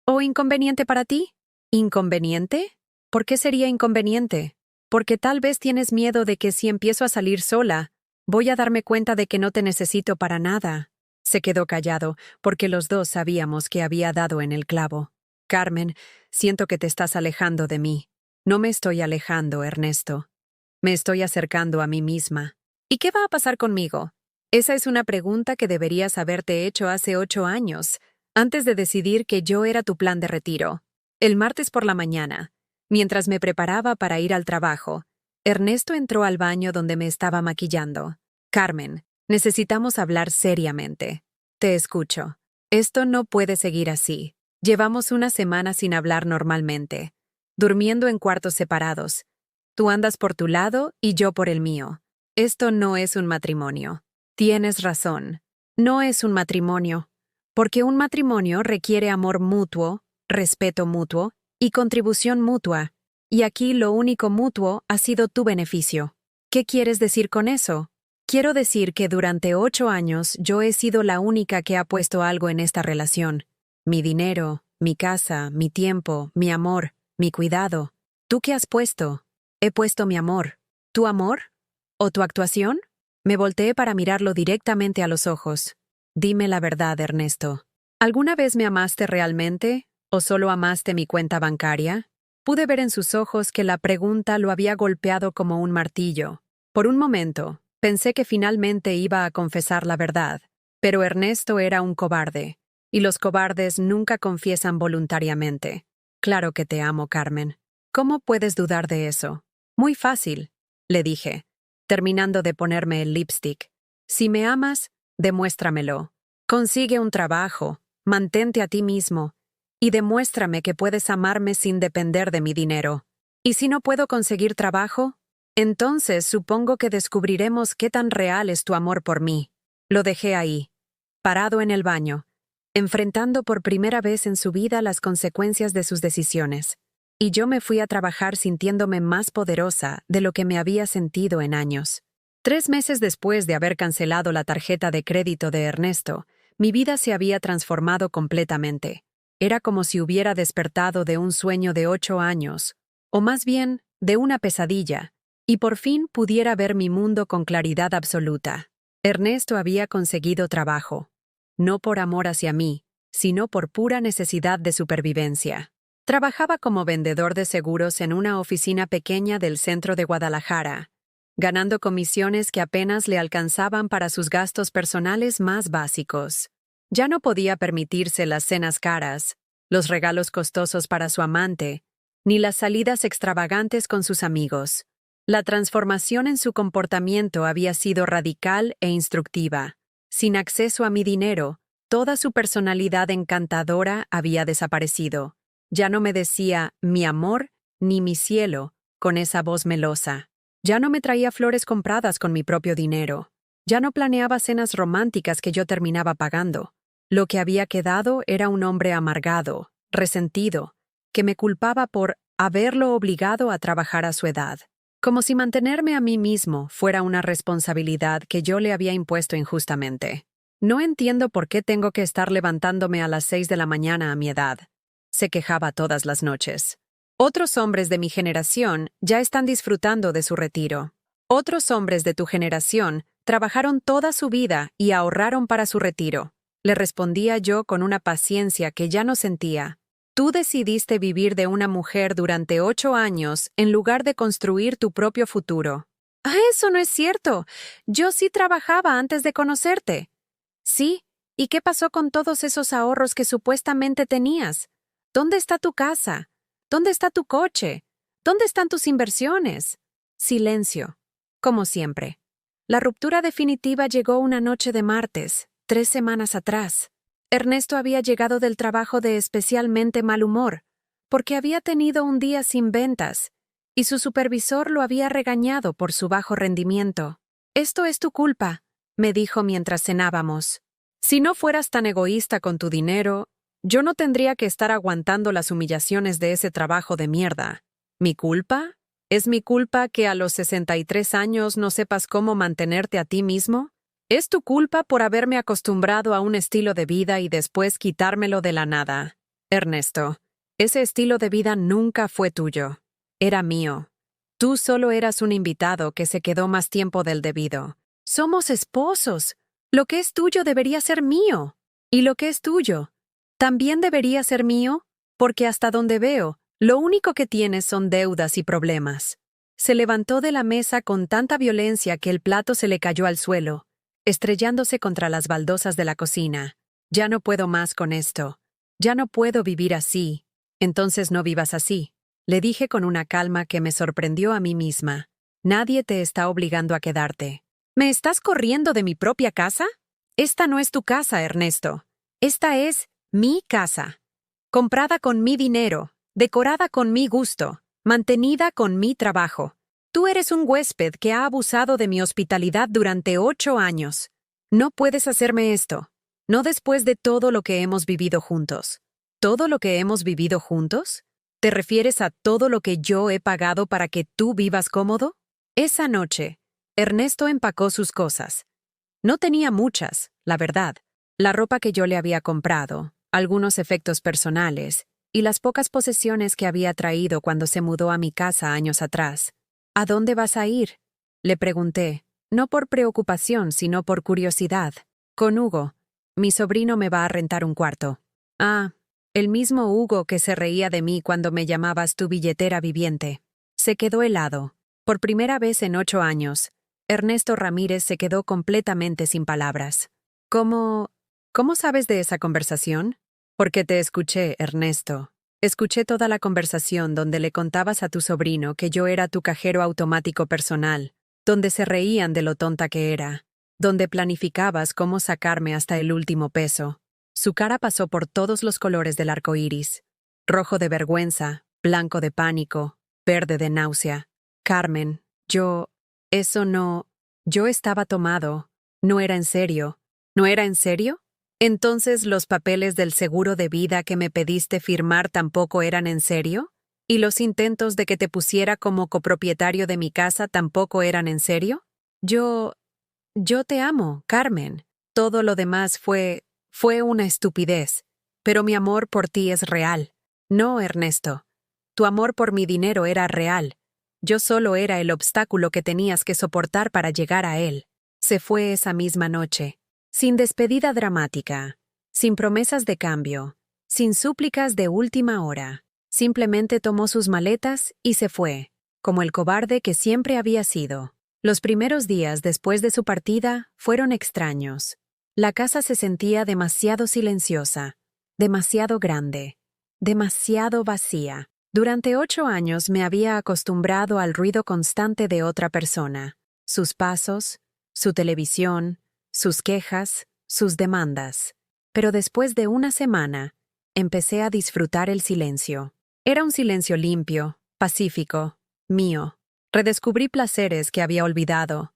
¿O inconveniente para ti?». «¿Inconveniente? ¿Por qué sería inconveniente?». «Porque tal vez tienes miedo de que si empiezo a salir sola, voy a darme cuenta de que no te necesito para nada». Se quedó callado, porque los dos sabíamos que había dado en el clavo. «Carmen, siento que te estás alejando de mí». «No me estoy alejando, Ernesto. Me estoy acercando a mí misma». «¿Y qué va a pasar conmigo?». Esa es una pregunta que deberías haberte hecho hace 8 años, antes de decidir que yo era tu plan de retiro. El martes por la mañana, mientras me preparaba para ir al trabajo, Ernesto entró al baño donde me estaba maquillando. «Carmen, necesitamos hablar seriamente». «Te escucho». «Esto no puede seguir así. Llevamos una semana sin hablar normalmente, durmiendo en cuartos separados. Tú andas por tu lado y yo por el mío. Esto no es un matrimonio». «Tienes razón. No es un matrimonio. Porque un matrimonio requiere amor mutuo, respeto mutuo y contribución mutua. Y aquí lo único mutuo ha sido tu beneficio». «¿Qué quieres decir con eso?». «Quiero decir que durante 8 años yo he sido la única que ha puesto algo en esta relación. Mi dinero, mi casa, mi tiempo, mi amor, mi cuidado. ¿Tú qué has puesto?». «He puesto mi amor». «¿Tu amor? ¿O tu actuación?». Me volteé para mirarlo directamente a los ojos. «Dime la verdad, Ernesto. ¿Alguna vez me amaste realmente? ¿O solo amaste mi cuenta bancaria?». Pude ver en sus ojos que la pregunta lo había golpeado como un martillo. Por un momento, pensé que finalmente iba a confesar la verdad, pero Ernesto era un cobarde, y los cobardes nunca confiesan voluntariamente. «Claro que te amo, Carmen. ¿Cómo puedes dudar de eso?». «Muy fácil», le dije, terminando de ponerme el lipstick. «Si me amas, demuéstramelo. Consigue un trabajo, mantente a ti mismo, y demuéstrame que puedes amarme sin depender de mi dinero. ¿Y si no puedo conseguir trabajo? Entonces supongo que descubriremos qué tan real es tu amor por mí». Lo dejé ahí. parado en el baño, enfrentando por primera vez en su vida las consecuencias de sus decisiones. Y yo me fui a trabajar sintiéndome más poderosa de lo que me había sentido en años. 3 meses después de haber cancelado la tarjeta de crédito de Ernesto, mi vida se había transformado completamente. Era como si hubiera despertado de un sueño de 8 años, o más bien, de una pesadilla, y por fin pudiera ver mi mundo con claridad absoluta. Ernesto había conseguido trabajo, no por amor hacia mí, sino por pura necesidad de supervivencia. Trabajaba como vendedor de seguros en una oficina pequeña del centro de Guadalajara, ganando comisiones que apenas le alcanzaban para sus gastos personales más básicos. Ya no podía permitirse las cenas caras, los regalos costosos para su amante, ni las salidas extravagantes con sus amigos. La transformación en su comportamiento había sido radical e instructiva. Sin acceso a mi dinero, toda su personalidad encantadora había desaparecido. Ya no me decía mi amor ni mi cielo con esa voz melosa. Ya no me traía flores compradas con mi propio dinero. Ya no planeaba cenas románticas que yo terminaba pagando. Lo que había quedado era un hombre amargado, resentido, que me culpaba por haberlo obligado a trabajar a su edad. Como si mantenerme a mí mismo fuera una responsabilidad que yo le había impuesto injustamente. No entiendo por qué tengo que estar levantándome a las 6 de la mañana a mi edad, se quejaba todas las noches. Otros hombres de mi generación ya están disfrutando de su retiro. Otros hombres de tu generación trabajaron toda su vida y ahorraron para su retiro. Le respondía yo con una paciencia que ya no sentía. Tú decidiste vivir de una mujer durante 8 años en lugar de construir tu propio futuro. Ah, eso no es cierto. Yo sí trabajaba antes de conocerte. Sí, ¿y qué pasó con todos esos ahorros que supuestamente tenías? ¿Dónde está tu casa? ¿Dónde está tu coche? ¿Dónde están tus inversiones? Silencio, como siempre. La ruptura definitiva llegó una noche de martes, 3 semanas atrás. Ernesto había llegado del trabajo de especialmente mal humor, porque había tenido un día sin ventas, y su supervisor lo había regañado por su bajo rendimiento. «Esto es tu culpa», me dijo mientras cenábamos. «Si no fueras tan egoísta con tu dinero, yo no tendría que estar aguantando las humillaciones de ese trabajo de mierda. ¿Mi culpa? ¿Es mi culpa que a los 63 años no sepas cómo mantenerte a ti mismo? ¿Es tu culpa por haberme acostumbrado a un estilo de vida y después quitármelo de la nada? Ernesto, ese estilo de vida nunca fue tuyo. Era mío. Tú solo eras un invitado que se quedó más tiempo del debido. Somos esposos. Lo que es tuyo debería ser mío. Y lo que es tuyo también debería ser mío, porque hasta donde veo, lo único que tienes son deudas y problemas. Se levantó de la mesa con tanta violencia que el plato se le cayó al suelo, estrellándose contra las baldosas de la cocina. Ya no puedo más con esto. Ya no puedo vivir así. Entonces no vivas así. Le dije con una calma que me sorprendió a mí misma. Nadie te está obligando a quedarte. ¿Me estás corriendo de mi propia casa? Esta no es tu casa, Ernesto. Esta es mi casa, comprada con mi dinero, decorada con mi gusto, mantenida con mi trabajo. Tú eres un huésped que ha abusado de mi hospitalidad durante 8 años. No puedes hacerme esto. No después de todo lo que hemos vivido juntos. ¿Todo lo que hemos vivido juntos? ¿Te refieres a todo lo que yo he pagado para que tú vivas cómodo? Esa noche, Ernesto empacó sus cosas. No tenía muchas, la verdad. La ropa que yo le había comprado, algunos efectos personales y las pocas posesiones que había traído cuando se mudó a mi casa años atrás. ¿A dónde vas a ir?, le pregunté, no por preocupación, sino por curiosidad. Con Hugo. Mi sobrino me va a rentar un cuarto. Ah, el mismo Hugo que se reía de mí cuando me llamabas tu billetera viviente. Se quedó helado. Por primera vez en 8 años, Ernesto Ramírez se quedó completamente sin palabras. ¿Cómo sabes de esa conversación? Porque te escuché, Ernesto. Escuché toda la conversación donde le contabas a tu sobrino que yo era tu cajero automático personal, donde se reían de lo tonta que era, donde planificabas cómo sacarme hasta el último peso. Su cara pasó por todos los colores del arco iris: rojo de vergüenza, blanco de pánico, verde de náusea. Carmen, eso no. Yo estaba tomado. No era en serio. ¿No era en serio? ¿Entonces los papeles del seguro de vida que me pediste firmar tampoco eran en serio? ¿Y los intentos de que te pusiera como copropietario de mi casa tampoco eran en serio? Yo te amo, Carmen. Todo lo demás fue una estupidez. Pero mi amor por ti es real. No, Ernesto. Tu amor por mi dinero era real. Yo solo era el obstáculo que tenías que soportar para llegar a él. Se fue esa misma noche. Sin despedida dramática. Sin promesas de cambio. Sin súplicas de última hora. Simplemente tomó sus maletas y se fue, como el cobarde que siempre había sido. Los primeros días después de su partida fueron extraños. La casa se sentía demasiado silenciosa, demasiado grande, demasiado vacía. Durante 8 años me había acostumbrado al ruido constante de otra persona, sus pasos, su televisión, sus quejas, sus demandas. Pero después de una semana, empecé a disfrutar el silencio. Era un silencio limpio, pacífico, mío. Redescubrí placeres que había olvidado,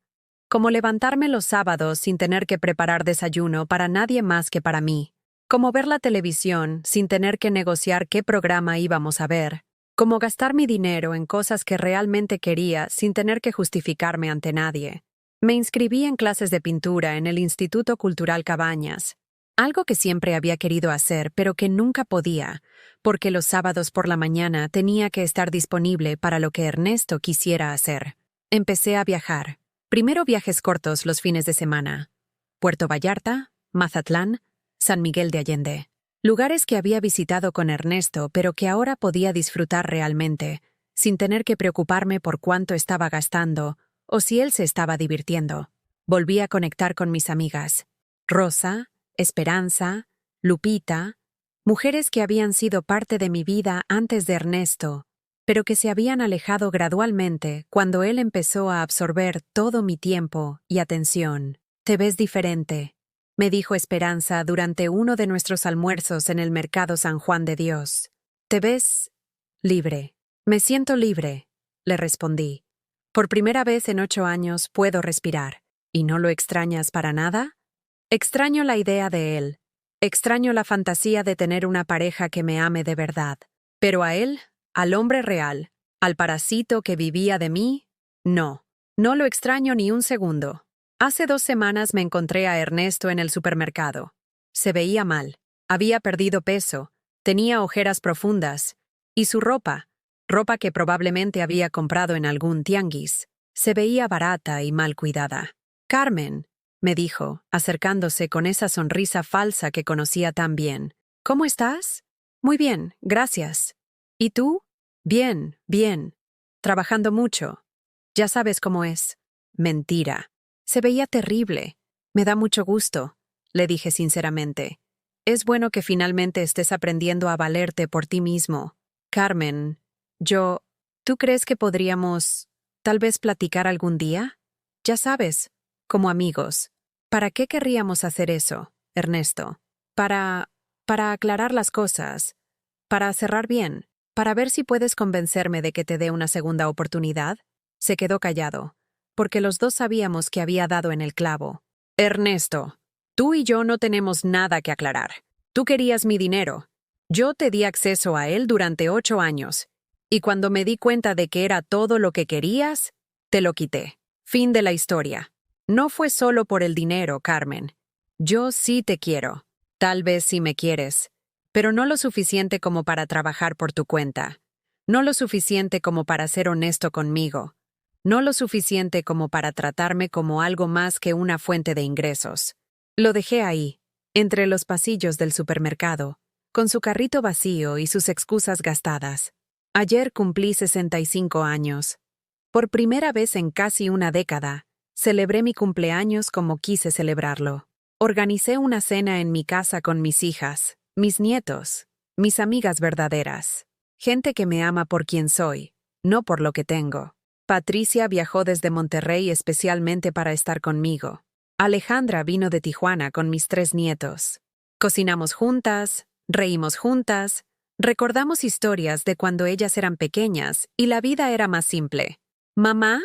como levantarme los sábados sin tener que preparar desayuno para nadie más que para mí, como ver la televisión sin tener que negociar qué programa íbamos a ver, como gastar mi dinero en cosas que realmente quería sin tener que justificarme ante nadie. Me inscribí en clases de pintura en el Instituto Cultural Cabañas, algo que siempre había querido hacer pero que nunca podía, porque los sábados por la mañana tenía que estar disponible para lo que Ernesto quisiera hacer. Empecé a viajar. Primero viajes cortos los fines de semana. Puerto Vallarta, Mazatlán, San Miguel de Allende. Lugares que había visitado con Ernesto pero que ahora podía disfrutar realmente, sin tener que preocuparme por cuánto estaba gastando o si él se estaba divirtiendo. Volví a conectar con mis amigas. Rosa, Esperanza, Lupita, mujeres que habían sido parte de mi vida antes de Ernesto, pero que se habían alejado gradualmente cuando él empezó a absorber todo mi tiempo y atención. «Te ves diferente», me dijo Esperanza durante uno de nuestros almuerzos en el Mercado San Juan de Dios. «Te ves libre». «Me siento libre», le respondí. «Por primera vez en 8 años puedo respirar». «¿Y no lo extrañas para nada?» «Extraño la idea de él. Extraño la fantasía de tener una pareja que me ame de verdad. Pero a él, al hombre real, al parásito que vivía de mí, no. No lo extraño ni un segundo». Hace 2 semanas me encontré a Ernesto en el supermercado. Se veía mal. Había perdido peso, tenía ojeras profundas, y su ropa que probablemente había comprado en algún tianguis, se veía barata y mal cuidada. «Carmen», me dijo, acercándose con esa sonrisa falsa que conocía tan bien. «¿Cómo estás?» «Muy bien, gracias». «¿Y tú?» «Bien, bien. Trabajando mucho. Ya sabes cómo es». «Mentira». Se veía terrible. «Me da mucho gusto», le dije sinceramente. «Es bueno que finalmente estés aprendiendo a valerte por ti mismo». «Carmen, ¿tú crees que podríamos, tal vez, platicar algún día? Ya sabes, como amigos». «¿Para qué querríamos hacer eso, Ernesto?» Para aclarar las cosas, para cerrar bien, para ver si puedes convencerme de que te dé una segunda oportunidad». Se quedó callado, porque los dos sabíamos que había dado en el clavo. «Ernesto, tú y yo no tenemos nada que aclarar. Tú querías mi dinero. Yo te di acceso a él durante 8 años. Y cuando me di cuenta de que era todo lo que querías, te lo quité. Fin de la historia. No fue solo por el dinero, Carmen. Yo sí te quiero. Tal vez sí me quieres, pero no lo suficiente como para trabajar por tu cuenta. No lo suficiente como para ser honesto conmigo. No lo suficiente como para tratarme como algo más que una fuente de ingresos». Lo dejé ahí, entre los pasillos del supermercado, con su carrito vacío y sus excusas gastadas. Ayer cumplí 65 años. Por primera vez en casi una década, celebré mi cumpleaños como quise celebrarlo. Organicé una cena en mi casa con mis hijas, mis nietos, mis amigas verdaderas. Gente que me ama por quien soy, no por lo que tengo. Patricia viajó desde Monterrey especialmente para estar conmigo. Alejandra vino de Tijuana con mis 3 nietos. Cocinamos juntas, reímos juntas, recordamos historias de cuando ellas eran pequeñas y la vida era más simple. «Mamá»,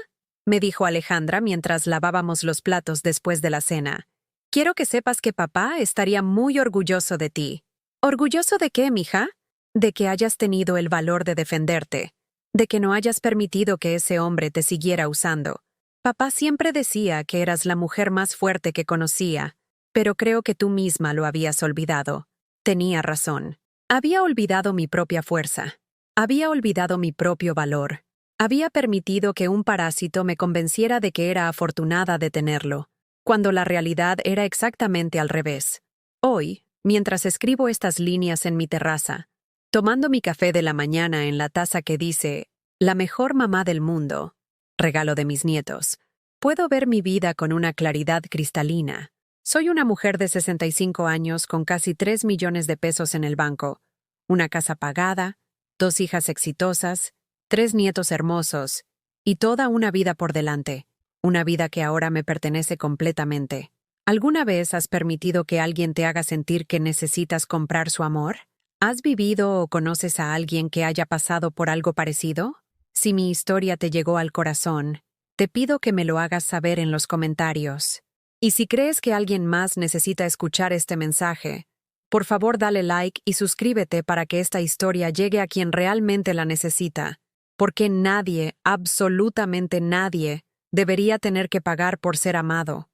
me dijo Alejandra mientras lavábamos los platos después de la cena, Quiero que sepas que papá estaría muy orgulloso de ti. ¿Orgulloso de qué, mija? De que hayas tenido el valor de defenderte, de que no hayas permitido que ese hombre te siguiera usando. Papá siempre decía que eras la mujer más fuerte que conocía, pero creo que tú misma lo habías olvidado. Tenía razón. Había olvidado mi propia fuerza. Había olvidado mi propio valor. Había permitido que un parásito me convenciera de que era afortunada de tenerlo, cuando la realidad era exactamente al revés. Hoy, mientras escribo estas líneas en mi terraza, tomando mi café de la mañana en la taza que dice, la mejor mamá del mundo, regalo de mis nietos, puedo ver mi vida con una claridad cristalina. Soy una mujer de 65 años con casi 3 millones de pesos en el banco, una casa pagada, 2 hijas exitosas, 3 nietos hermosos, y toda una vida por delante, una vida que ahora me pertenece completamente. ¿Alguna vez has permitido que alguien te haga sentir que necesitas comprar su amor? ¿Has vivido o conoces a alguien que haya pasado por algo parecido? Si mi historia te llegó al corazón, te pido que me lo hagas saber en los comentarios. Y si crees que alguien más necesita escuchar este mensaje, por favor dale like y suscríbete para que esta historia llegue a quien realmente la necesita, porque nadie, absolutamente nadie, debería tener que pagar por ser amado.